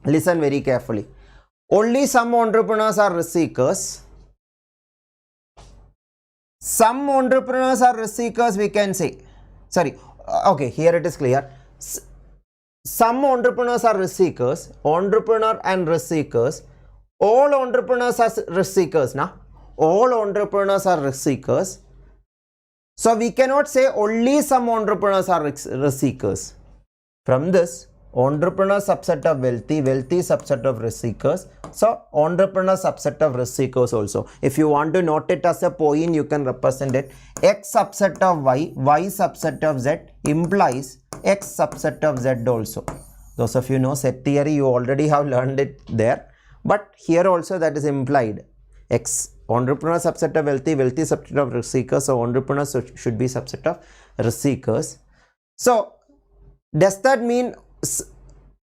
S1: listen very carefully. Only some entrepreneurs are risk seekers. Some entrepreneurs are risk seekers, we can say. Sorry, okay, here it is clear. Some entrepreneurs are risk seekers. Entrepreneur and risk seekers. All entrepreneurs are risk seekers, na? All entrepreneurs are risk seekers. So we cannot say only some entrepreneurs are risk seekers. From this, entrepreneur subset of wealthy, wealthy subset of risk seekers. So entrepreneur subset of risk seekers also. If you want to note it as a point, you can represent it. X subset of Y, Y subset of Z implies X subset of Z also. Those of you know set theory, you already have learned it there. But here also that is implied. X, entrepreneur subset of wealthy, wealthy subset of risk seekers. So entrepreneur should be subset of risk seekers. So does that mean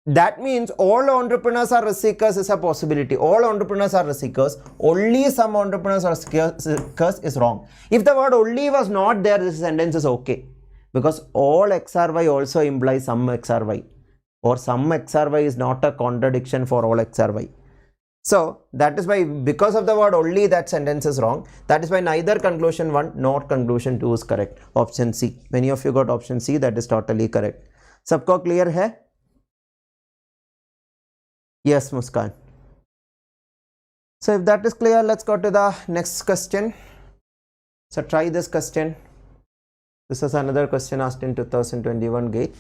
S1: That means all entrepreneurs are risk seekers is a possibility. All entrepreneurs are risk seekers. Only some entrepreneurs are risk seekers is wrong. If the word only was not there, this sentence is okay. Because all XRY also implies some XRY. Or some XRY is not a contradiction for all XRY. So that is why, because of the word only, that sentence is wrong. That is why neither conclusion 1 nor conclusion 2 is correct. Option C. Many of you got option C. That is totally correct. Sabko clear hai? Yes, Muskan. So if that is clear, let's go to the next question. So try this question. This is another question asked in 2021 GATE.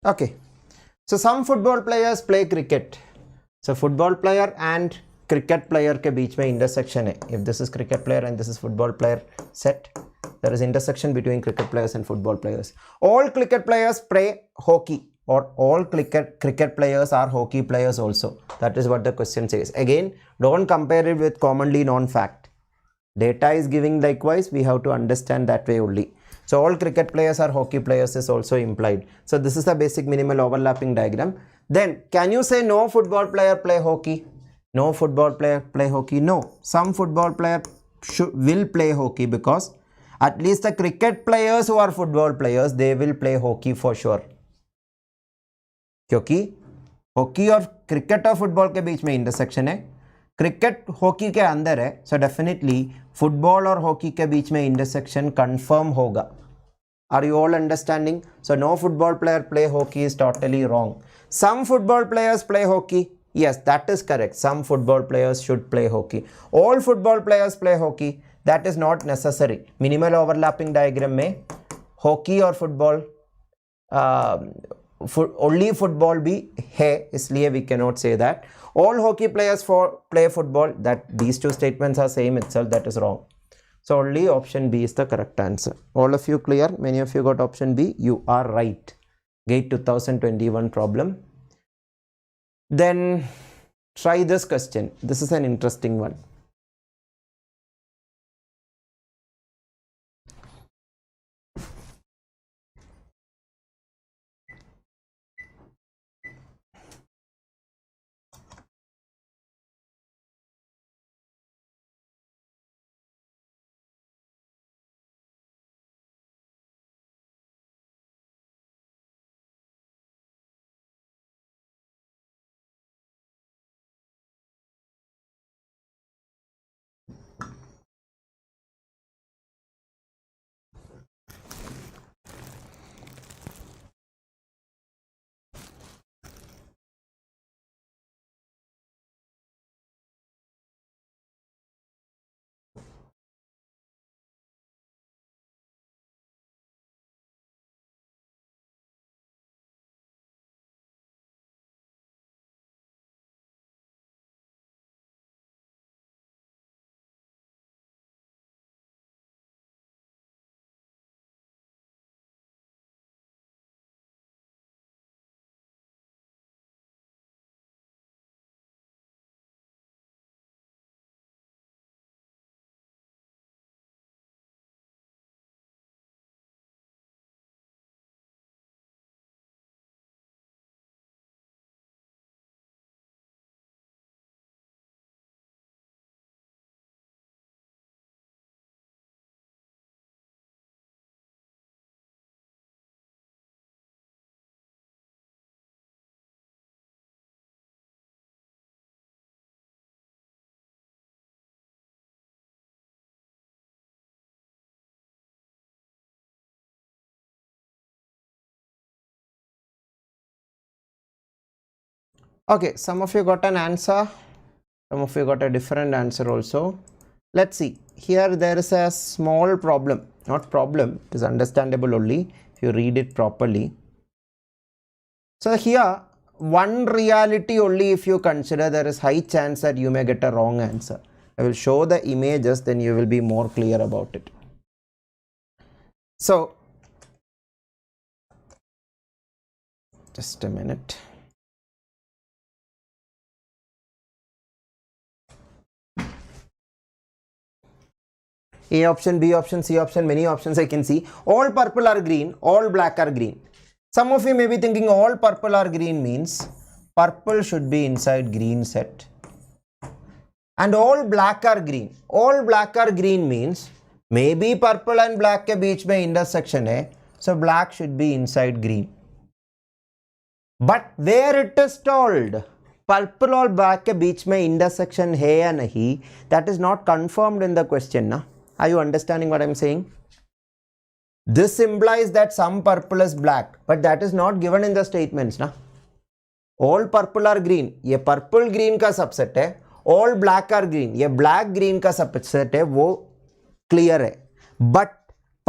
S1: Okay. So some football players play cricket. So football player and cricket player के बीच में intersection है. If this is cricket player and this is football player set, there is intersection between cricket players and football players. All cricket players play hockey, or all cricket players are hockey players also. That is what the question says. Again, don't compare it with commonly known fact. Data is giving likewise, we have to understand that way only. So all cricket players are hockey players is also implied. So this is the basic minimal overlapping diagram. Then can you say no football player play hockey? No football player play hockey? No. Some football player will play hockey, because at least the cricket players who are football players, they will play hockey for sure. क्योंकि hockey और cricket और football के बीच में intersection है, cricket hockey के अंदर है, सो डेफिनेटली फुटबॉल और हॉकी के बीच में इंटरसेक्शन कंफर्म होगा. Are you all understanding? So no football player play hockey is totally wrong. Some football players play hockey. Yes, that is correct. Some football players should play hockey. All football players play hockey. That is not necessary. Minimal overlapping diagram में hockey और football only football भी है, इसलिए we cannot say that. All hockey players play football. That these two statements are same itself. That is wrong. So only option B is the correct answer. All of you clear? Many of you got option B. You are right. GATE 2021 problem. Then try this question. This is an interesting one. Okay, some of you got an answer, some of you got a different answer also. Let's see. Here there is a small problem, not problem, it is understandable only if you read it properly. So here one reality only if you consider, there is high chance that you may get a wrong answer. I will show the images, then you will be more clear about it. So just a minute. A option, B option, C option, many options I can see. All purple are green, all black are green. Some of you may be thinking all purple are green means purple should be inside green set. And all black are green. All black are green means maybe purple and black के बीच में intersection है. So black should be inside green. But where it is told purple और black के बीच में intersection है या नहीं, that is not confirmed in the question ना. Are you understanding what I am saying? This implies that some purple is black, but that is not given in the statements ना. All purple are green, ये purple green का subset है. All black are green, ये black green का subset है, वो clear है. But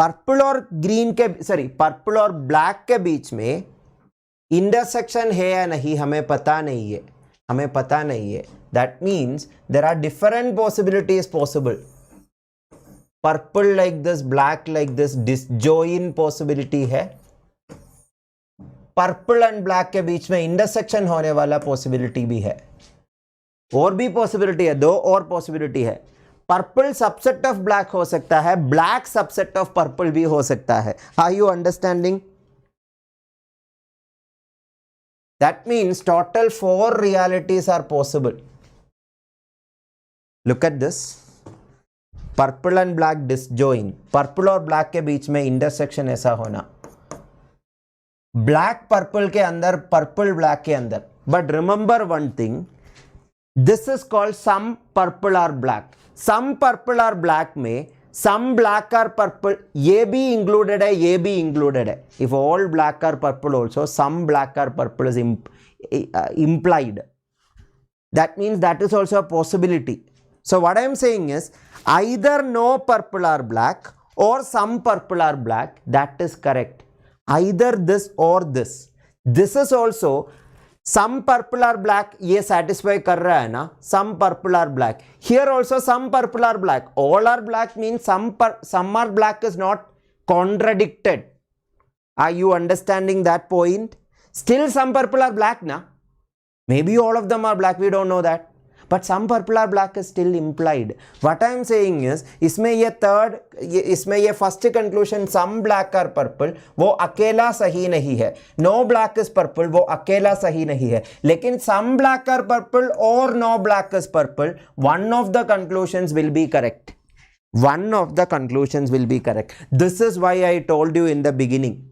S1: purple और green के purple और black के बीच में intersection है या नहीं हमें पता नहीं है. हमें पता नहीं है. That means there are different possibilities possible. Purple like this, black like this, disjoin possibility है. Purple and black के बीच में intersection होने वाला possibility भी है. और भी possibility है, दो और possibility है. Purple subset of black हो सकता है, black subset of purple भी हो सकता है. Are you understanding? That means total 4 realities are possible. Look at this. Purple and black disjoin. Purple और black के बीच में intersection ऐसा होना. Black purple के अंदर, purple black के अंदर. But remember one thing. This is called some purple or black. Some purple or black में some black or purple ये भी included है, ये भी included है. If all black or purple also, some black or purple is implied. That means that is also a possibility. So what I am saying is either no purple or black or some purple or black, that is correct. Either this or this. This is also some purple or black, ये satisfy कर रहा है ना, some purple or black. Here also some purple or black. All are black means some are black is not contradicted. Are you understanding that point? Still some purple are black na. Maybe all of them are black, we don't know that. But some purple or black is still implied. What I am saying is, इसमें ये first conclusion some black or purple वो अकेला सही नहीं है. No black is purple वो अकेला सही नहीं है. लेकिन some black or purple or no black is purple, one of the conclusions will be correct. One of the conclusions will be correct. This is why I told you in the beginning.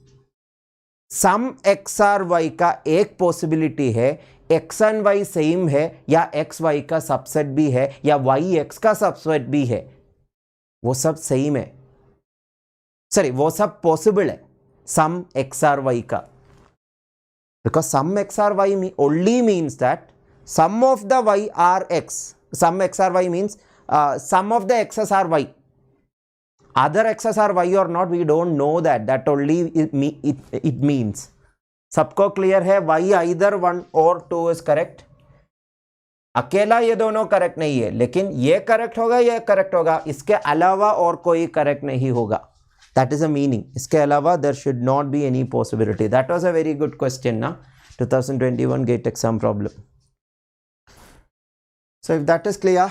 S1: Some x और y का एक possibility है, x and y same है या x y का subset भी है या y x का सबसेट भी है, वो सब सेम है. सॉरी, वो सब पॉसिबल है सम x और y का. बिकॉज सम x और y only means that sum of the y are x. Sum x or y means sum of the x's are y. Other x's are y or not, we don't know that. That only it means. सबको clear है? y either 1 or 2 is correct. अकेला ये दोनों correct नहीं है, लेकिन ये correct होगा, ये करेक्ट होगा, इसके अलावा और कोई करेक्ट नहीं होगा. That is the meaning. इसके अलावा there should not be any possibility. That was a very good question ना, 2021 GATE exam problem. So if that is clear,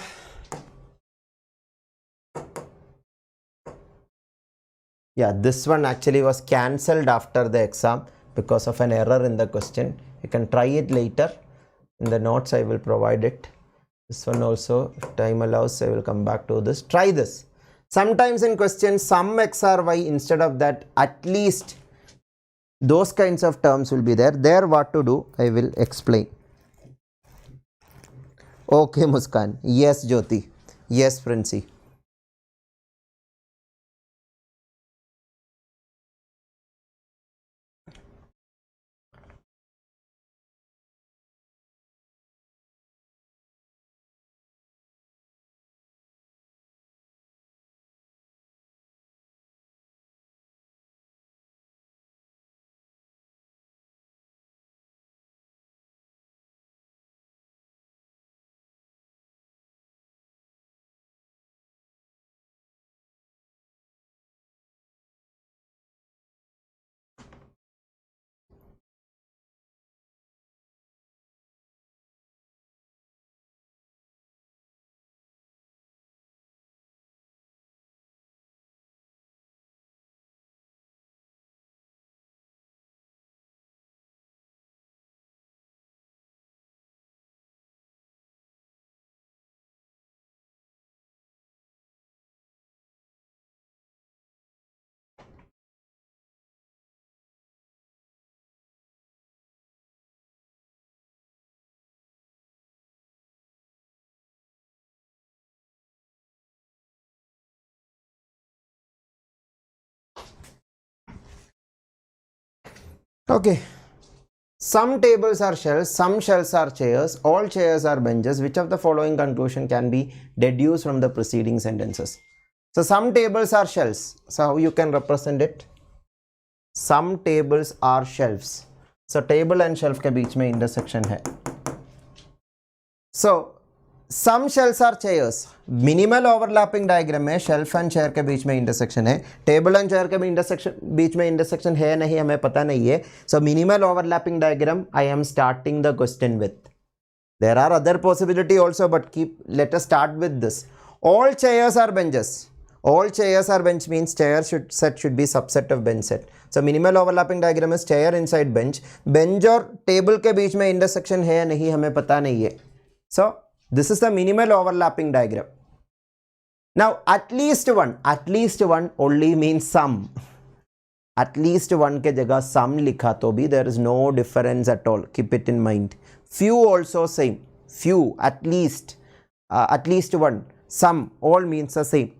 S1: yeah, this one actually was cancelled after the exam because of an error in the question. You can try it later. In the notes I will provide it. This one also, if time allows, I will come back to this. Try this. Sometimes in questions, some x or y, instead of that, at least those kinds of terms will be there. There what to do, I will explain. Okay, Muskan. Yes, Jyoti. Yes, Princy. Okay. Some tables are shelves, some shelves are chairs, all chairs are benches. Which of the following conclusion can be deduced from the preceding sentences? So some tables are shelves. So how you can represent it? Some tables are shelves. So table and shelf के बीच में intersection है. So some shelves are chairs. Minimal overlapping diagram में shelf and chair के बीच में intersection है. Table and chair के बीच में intersection है नहीं हमें पता नहीं है. So minimal overlapping diagram I am starting the question with. There are other possibility also, but let us start with this. All chairs are benches. All chairs are bench means chair set should be subset of bench set. So minimal overlapping diagram is chair inside bench. Bench और table के बीच में intersection है नहीं हमें पता नहीं है. So this is the minimal overlapping diagram. Now at least one only means some. At least one के जगह some लिखा तो भी there is no difference at all. Keep it in mind. Few also same. Few, at least one. Some, all means the same.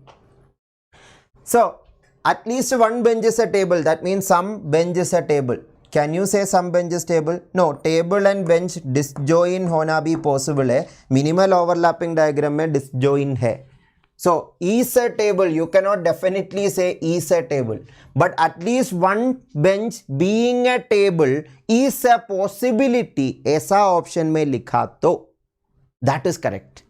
S1: So at least one bench is a table. That means some bench is a table. Can you say some bench is table? No, table and bench disjoin होना भी possible है. Minimal overlapping diagram में disjoin है. So is a table. You cannot definitely say is a table. But at least one bench being a table is a possibility. ऐसा option में लिखा तो that is correct.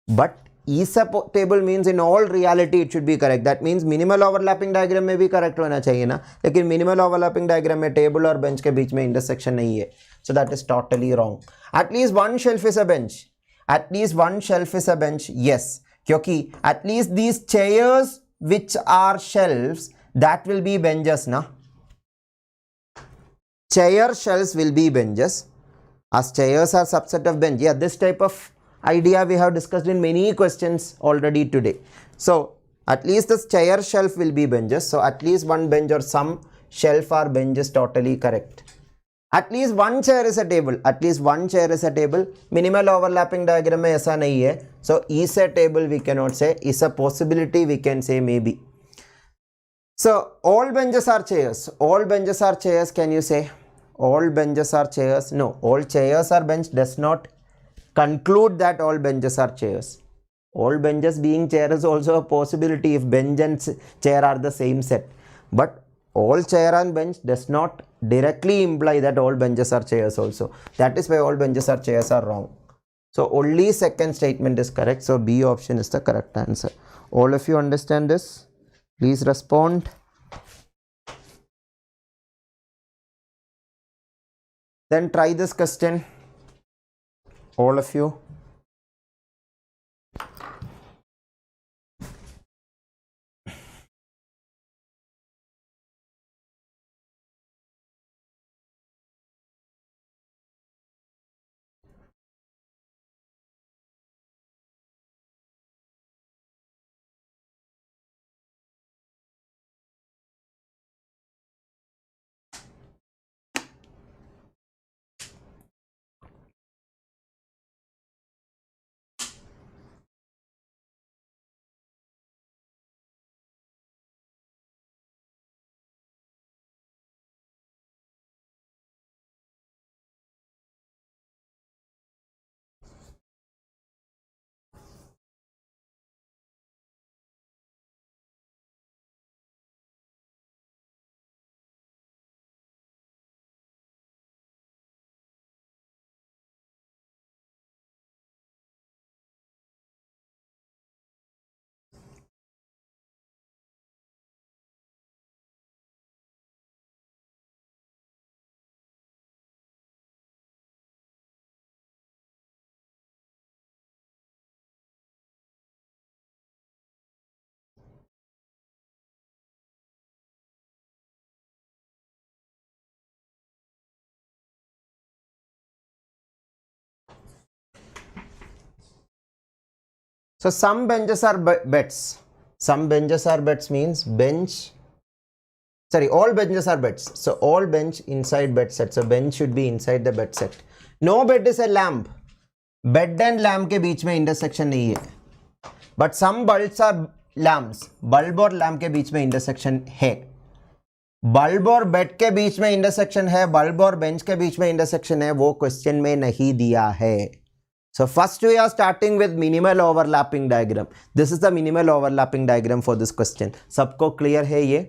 S1: But is a table means in all reality it should be correct. That means minimal overlapping diagram में भी correct होना चाहिए ना. लेकिन minimal overlapping diagram में table और bench के बीच में intersection नहीं है. So that is totally wrong. At least one shelf is a bench. At least one shelf is a bench. Yes. क्योंकि at least these chairs which are shelves that will be benches ना. Chair shelves will be benches. As chairs are subset of bench. Yeah, this type of idea we have discussed in many questions already today. So at least this chair shelf will be benches. So at least one bench or some shelf or bench is totally correct. At least one chair is a table. At least one chair is a table. Minimal overlapping diagram में ऐसा नहीं है. So is a table we cannot say. Is a possibility we can say maybe. So all benches are chairs. All benches are chairs. Can you say? All benches are chairs. No. All chairs are bench does not conclude that all benches are chairs. All benches being chair is also a possibility if bench and chair are the same set. But all chair and bench does not directly imply that all benches are chairs also. That is why all benches are chairs are wrong. So only second statement is correct. So B option is the correct answer. All of you understand this? Please respond. Then try this question. All of you. So some benches are beds. Some benches are beds means bench. Sorry, all benches are beds. So all bench inside bed set. So bench should be inside the bed set. No bed is a lamp. Bed and lamp के बीच में intersection नहीं है. But some bulbs are lamps. Bulb और lamp के बीच में intersection है. बल्ब और बेड के बीच में इंटरसेक्शन है, बल्ब और बेंच के बीच में इंटरसेक्शन है, वो क्वेश्चन में नहीं दिया है. So first we are starting with minimal overlapping diagram. This is the minimal overlapping diagram for this question. सबको clear है ये?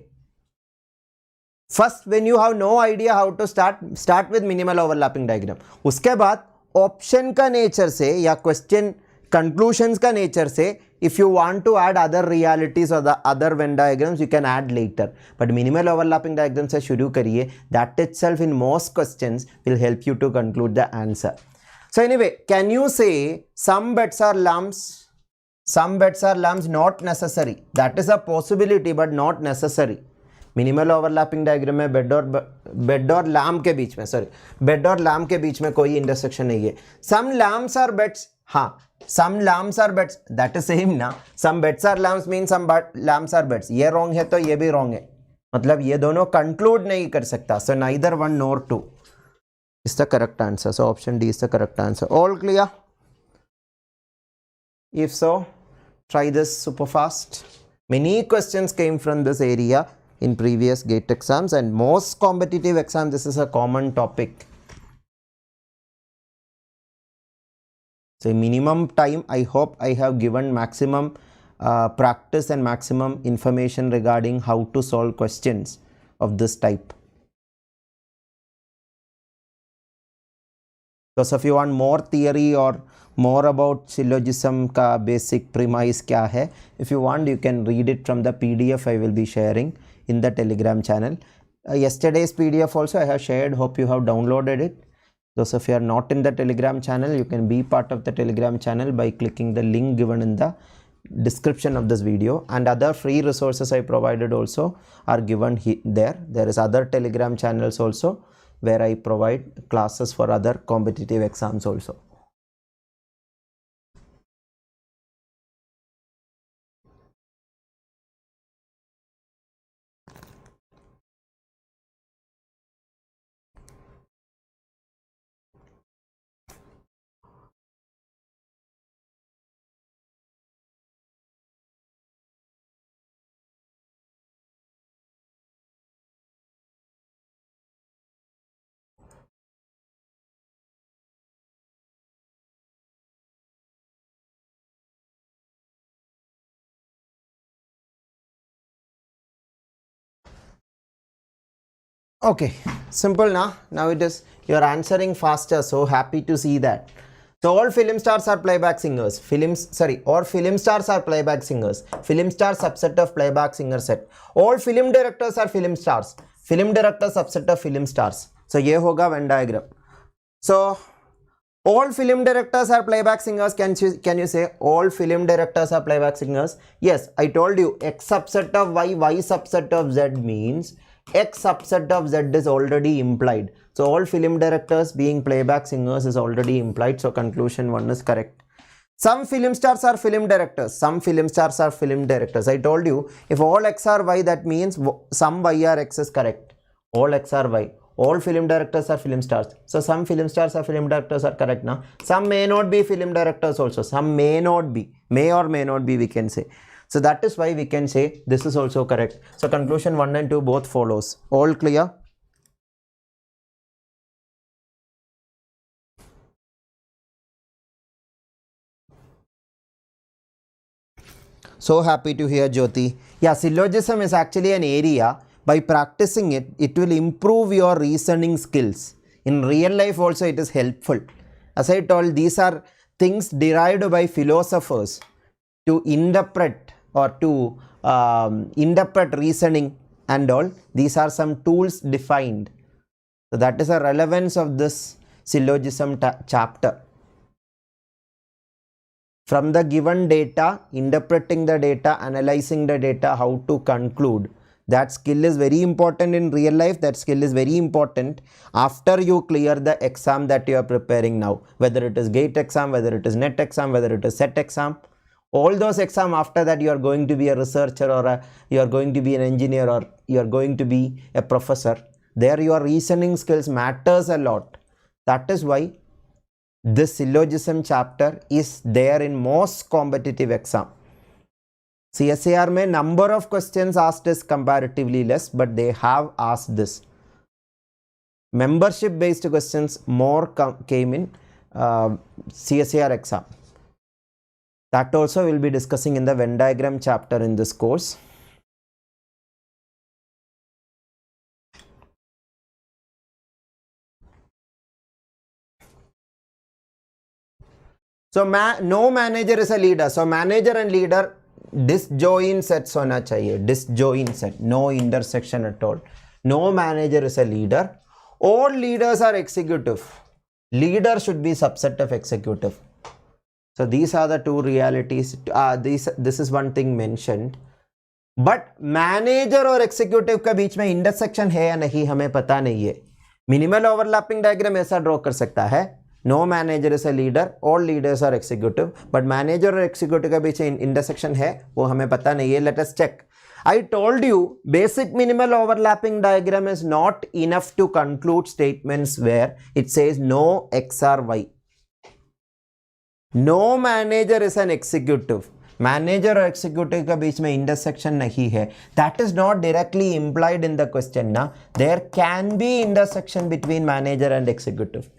S1: First when you have no idea how to start with minimal overlapping diagram. उसके बाद option का nature से या question conclusions का nature से if you want to add other realities or the other Venn diagrams you can add later, but minimal overlapping diagram से शुरू करिए. That itself in most questions will help you to conclude the answer. So anyway, can you say some beds are lamps? Some beds are lamps, not necessary. That is a possibility but not necessary. Minimal overlapping diagram में bed और lamp के बीच में, bed और lamp के बीच में कोई इंटरसेक्शन नहीं है. सम लैम्प्स आर बेड्स, हाँ, some lamps are beds, that is same ना. Some beds are lamps mean some lamps are beds. ये रॉन्ग है तो ये भी रॉन्ग है, मतलब ये दोनों कंक्लूड नहीं कर सकता. So neither one nor two is the correct answer. So option D is the correct answer. All clear? If so, try this super fast. Many questions came from this area in previous GATE exams and most competitive exams this is a common topic. So minimum time, I hope I have given maximum practice and maximum information regarding how to solve questions of this type. So if you want more theory or more about syllogism का basic premise क्या है, if you want you can read it from the PDF I will be sharing in the Telegram channel. Yesterday's PDF also I have shared, hope you have downloaded it. So if you are not in the Telegram channel, you can be part of the Telegram channel by clicking the link given in the description of this video, and other free resources I provided also are given there. There is other Telegram channels also where I provide classes for other competitive exams also. Okay, simple now. Now it is, you are answering faster, so happy to see that. So all film stars are playback singers. All film stars are playback singers. Film star subset of playback singer set. All film directors are film stars. Film director subset of film stars. So ये होगा Venn diagram. So all film directors are playback singers. Can you say all film directors are playback singers? Yes, I told you X subset of Y, Y subset of Z means X subset of Z is already implied. So all film directors being playback singers is already implied. So conclusion 1 is correct. Some film stars are film directors. Some film stars are film directors. I told you if all X are Y, that means some Y are X is correct. All X are Y. All film directors are film stars. So some film stars are film directors are correct now. Some may not be film directors also. Some may not be. May or may not be, we can say. So that is why we can say this is also correct. So conclusion 1 and 2 both follows. All clear? So happy to hear, Jyoti. Yeah, syllogism is actually an area. By practicing it, it will improve your reasoning skills. In real life also it is helpful. As I told, these are things derived by philosophers to interpret or to interpret reasoning and all. These are some tools defined. So that is the relevance of this syllogism chapter. From the given data, interpreting the data, analyzing the data, how to conclude. That skill is very important in real life. That skill is very important after you clear the exam that you are preparing now. Whether it is GATE exam, whether it is NET exam, whether it is SET exam. All those exams after that you are going to be a researcher or you are going to be an engineer or you are going to be a professor. There your reasoning skills matters a lot. That is why this syllogism chapter is there in most competitive exam. CSIR में number of questions asked is comparatively less, but they have asked this. Membership based questions more came in CSIR exam. That also we'll be discussing in the Venn diagram chapter in this course. So no manager is a leader. So manager and leader disjoint sets hona chahiye. Disjoint set. No intersection at all. No manager is a leader. All leaders are executive. Leader should be subset of executive. So these are the two realities. This is one thing mentioned. But manager और executive का बीच में intersection है या नहीं हमें पता नहीं है. Minimal overlapping diagram ऐसा draw कर सकता है. No manager is a leader. All leaders are executive. But manager और executive का बीच में intersection है वो हमें पता नहीं है. Let us check. I told you basic minimal overlapping diagram is not enough to conclude statements where it says no X or Y. No manager is an executive. Manager or executive के बीच में intersection नहीं है. That is not directly implied in the question ना. There can be intersection between manager and executive.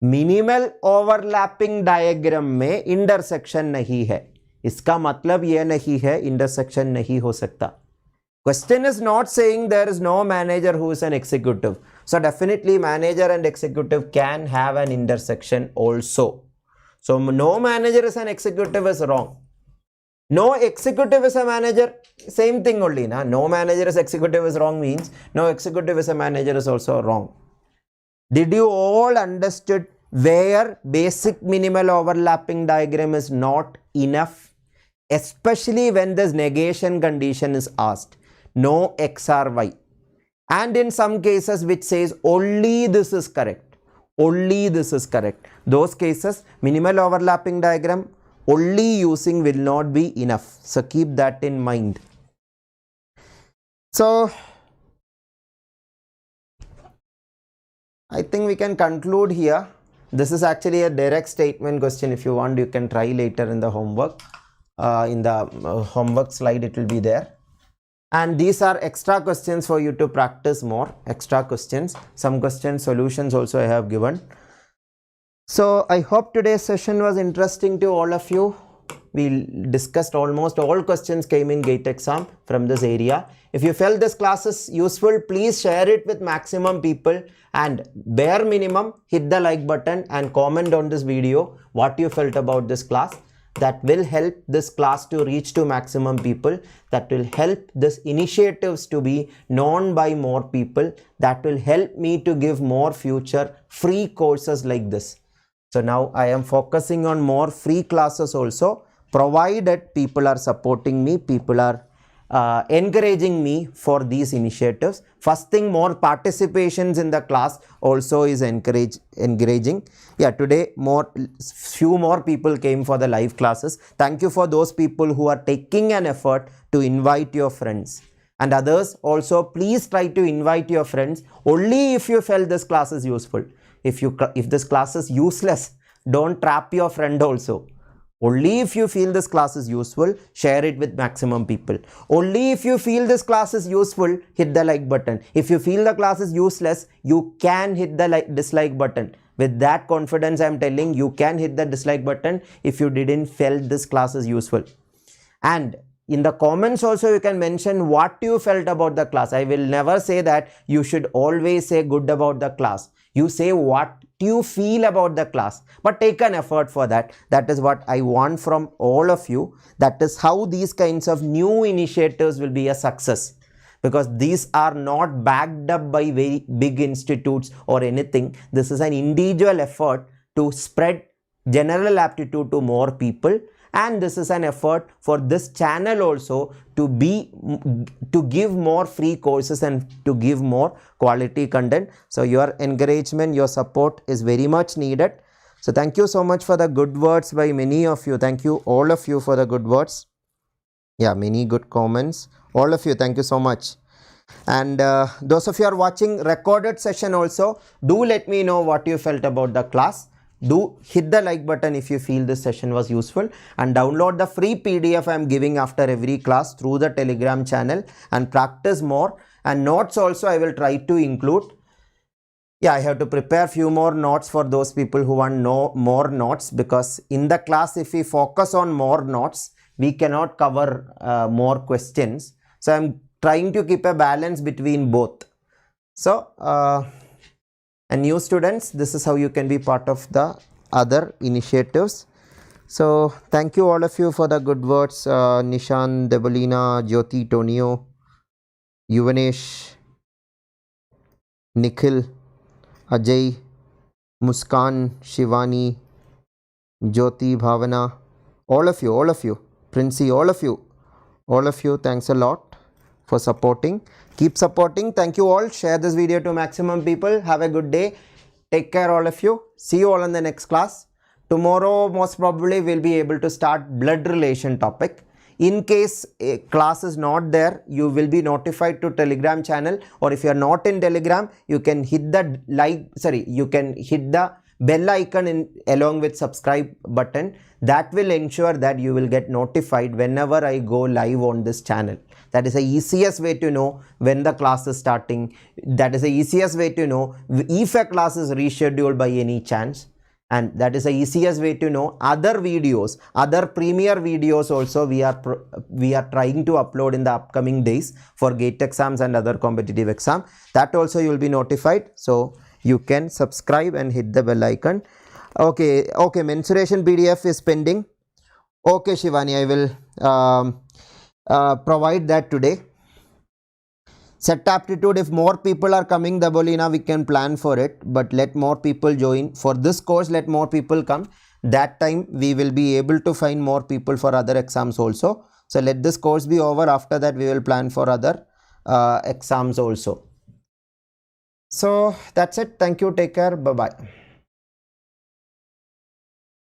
S1: Minimal overlapping diagram में intersection नहीं है. इसका मतलब यह नहीं है intersection नहीं हो सकता. Question is not saying there is no manager who is an executive. So definitely manager and executive can have an intersection also. So no manager is an executive is wrong. No executive is a manager, same thing only. Na? No manager is executive is wrong means no executive is a manager is also wrong. Did you all understood where basic minimal overlapping diagram is not enough? Especially when this negation condition is asked. No X or Y. And in some cases which says only this is correct. Only this is correct. Those cases, minimal overlapping diagram only using will not be enough. So keep that in mind. So I think we can conclude here. This is actually a direct statement question. If you want, you can try later in the homework. In the homework slide, it will be there. And these are extra questions for you to practice more. Extra questions. Some question solutions also I have given. So I hope today's session was interesting to all of you. We discussed almost all questions came in GATE exam from this area. If you felt this class is useful, please share it with maximum people, and bare minimum hit the like button and comment on this video what you felt about this class. That will help this class to reach to maximum people. That will help this initiatives to be known by more people. That will help me to give more future free courses like this. So now I am focusing on more free classes also, provided people are supporting me, people are encouraging me for these initiatives. First thing, more participations in the class also is encouraging. Yeah, today few more people came for the live classes. Thank you for those people who are taking an effort to invite your friends. And others also, please try to invite your friends only if you felt this class is useful. If this class is useless, don't trap your friend also. Only if you feel this class is useful, share it with maximum people. Only if you feel this class is useful, hit the like button. If you feel the class is useless, you can hit the dislike button. With that confidence, I am telling you can hit the dislike button if you didn't felt this class is useful. And in the comments also you can mention what you felt about the class. I will never say that you should always say good about the class. You say what you feel about the class, but take an effort for that. That is what I want from all of you. That is how these kinds of new initiatives will be a success, because these are not backed up by very big institutes or anything. This is an individual effort to spread general aptitude to more people. And this is an effort for this channel also to give more free courses and to give more quality content. So your encouragement, your support is very much needed. So thank you so much for the good words by many of you. Thank you all of you for the good words. Yeah, many good comments. All of you, thank you so much. And those of you are watching recorded session also, do let me know what you felt about the class. do hit the like button if you feel this session was useful, and download the free PDF I am giving after every class through the Telegram channel, and practice more. And notes also I will try to include. Yeah, I have to prepare few more notes for those people who want more notes, because in the class if we focus on more notes, we cannot cover more questions. So I'm trying to keep a balance between both. So and new students, this is how you can be part of the other initiatives. So thank you all of you for the good words. Nishan, Debolina, Jyoti, Tonio, Yuvanesh, Nikhil, Ajay, Muskan, Shivani, Jyoti, Bhavana, all of you, Princey, all of you, thanks a lot for supporting. Keep supporting. Thank you all. Share this video to maximum people. Have a good day. Take care all of you. See you all in the next class. Tomorrow most probably we'll be able to start blood relation topic. In case a class is not there, you will be notified to Telegram channel, or if you are not in Telegram, you can hit the bell icon along with subscribe button. That will ensure that you will get notified whenever I go live on this channel. That is the easiest way to know when the class is starting. That is the easiest way to know if a class is rescheduled by any chance. And that is the easiest way to know other videos, other premier videos also we are trying to upload in the upcoming days for GATE exams and other competitive exam. That also you will be notified. So you can subscribe and hit the bell icon. Okay, mensuration PDF is pending. Okay, Shivani, I will provide that today. Set aptitude, if more people are coming, Dabolina, we can plan for it, but let more people join. For this course, let more people come. That time we will be able to find more people for other exams also. So let this course be over. After that, we will plan for other exams also. So that's it. Thank you. Take care. Bye-bye.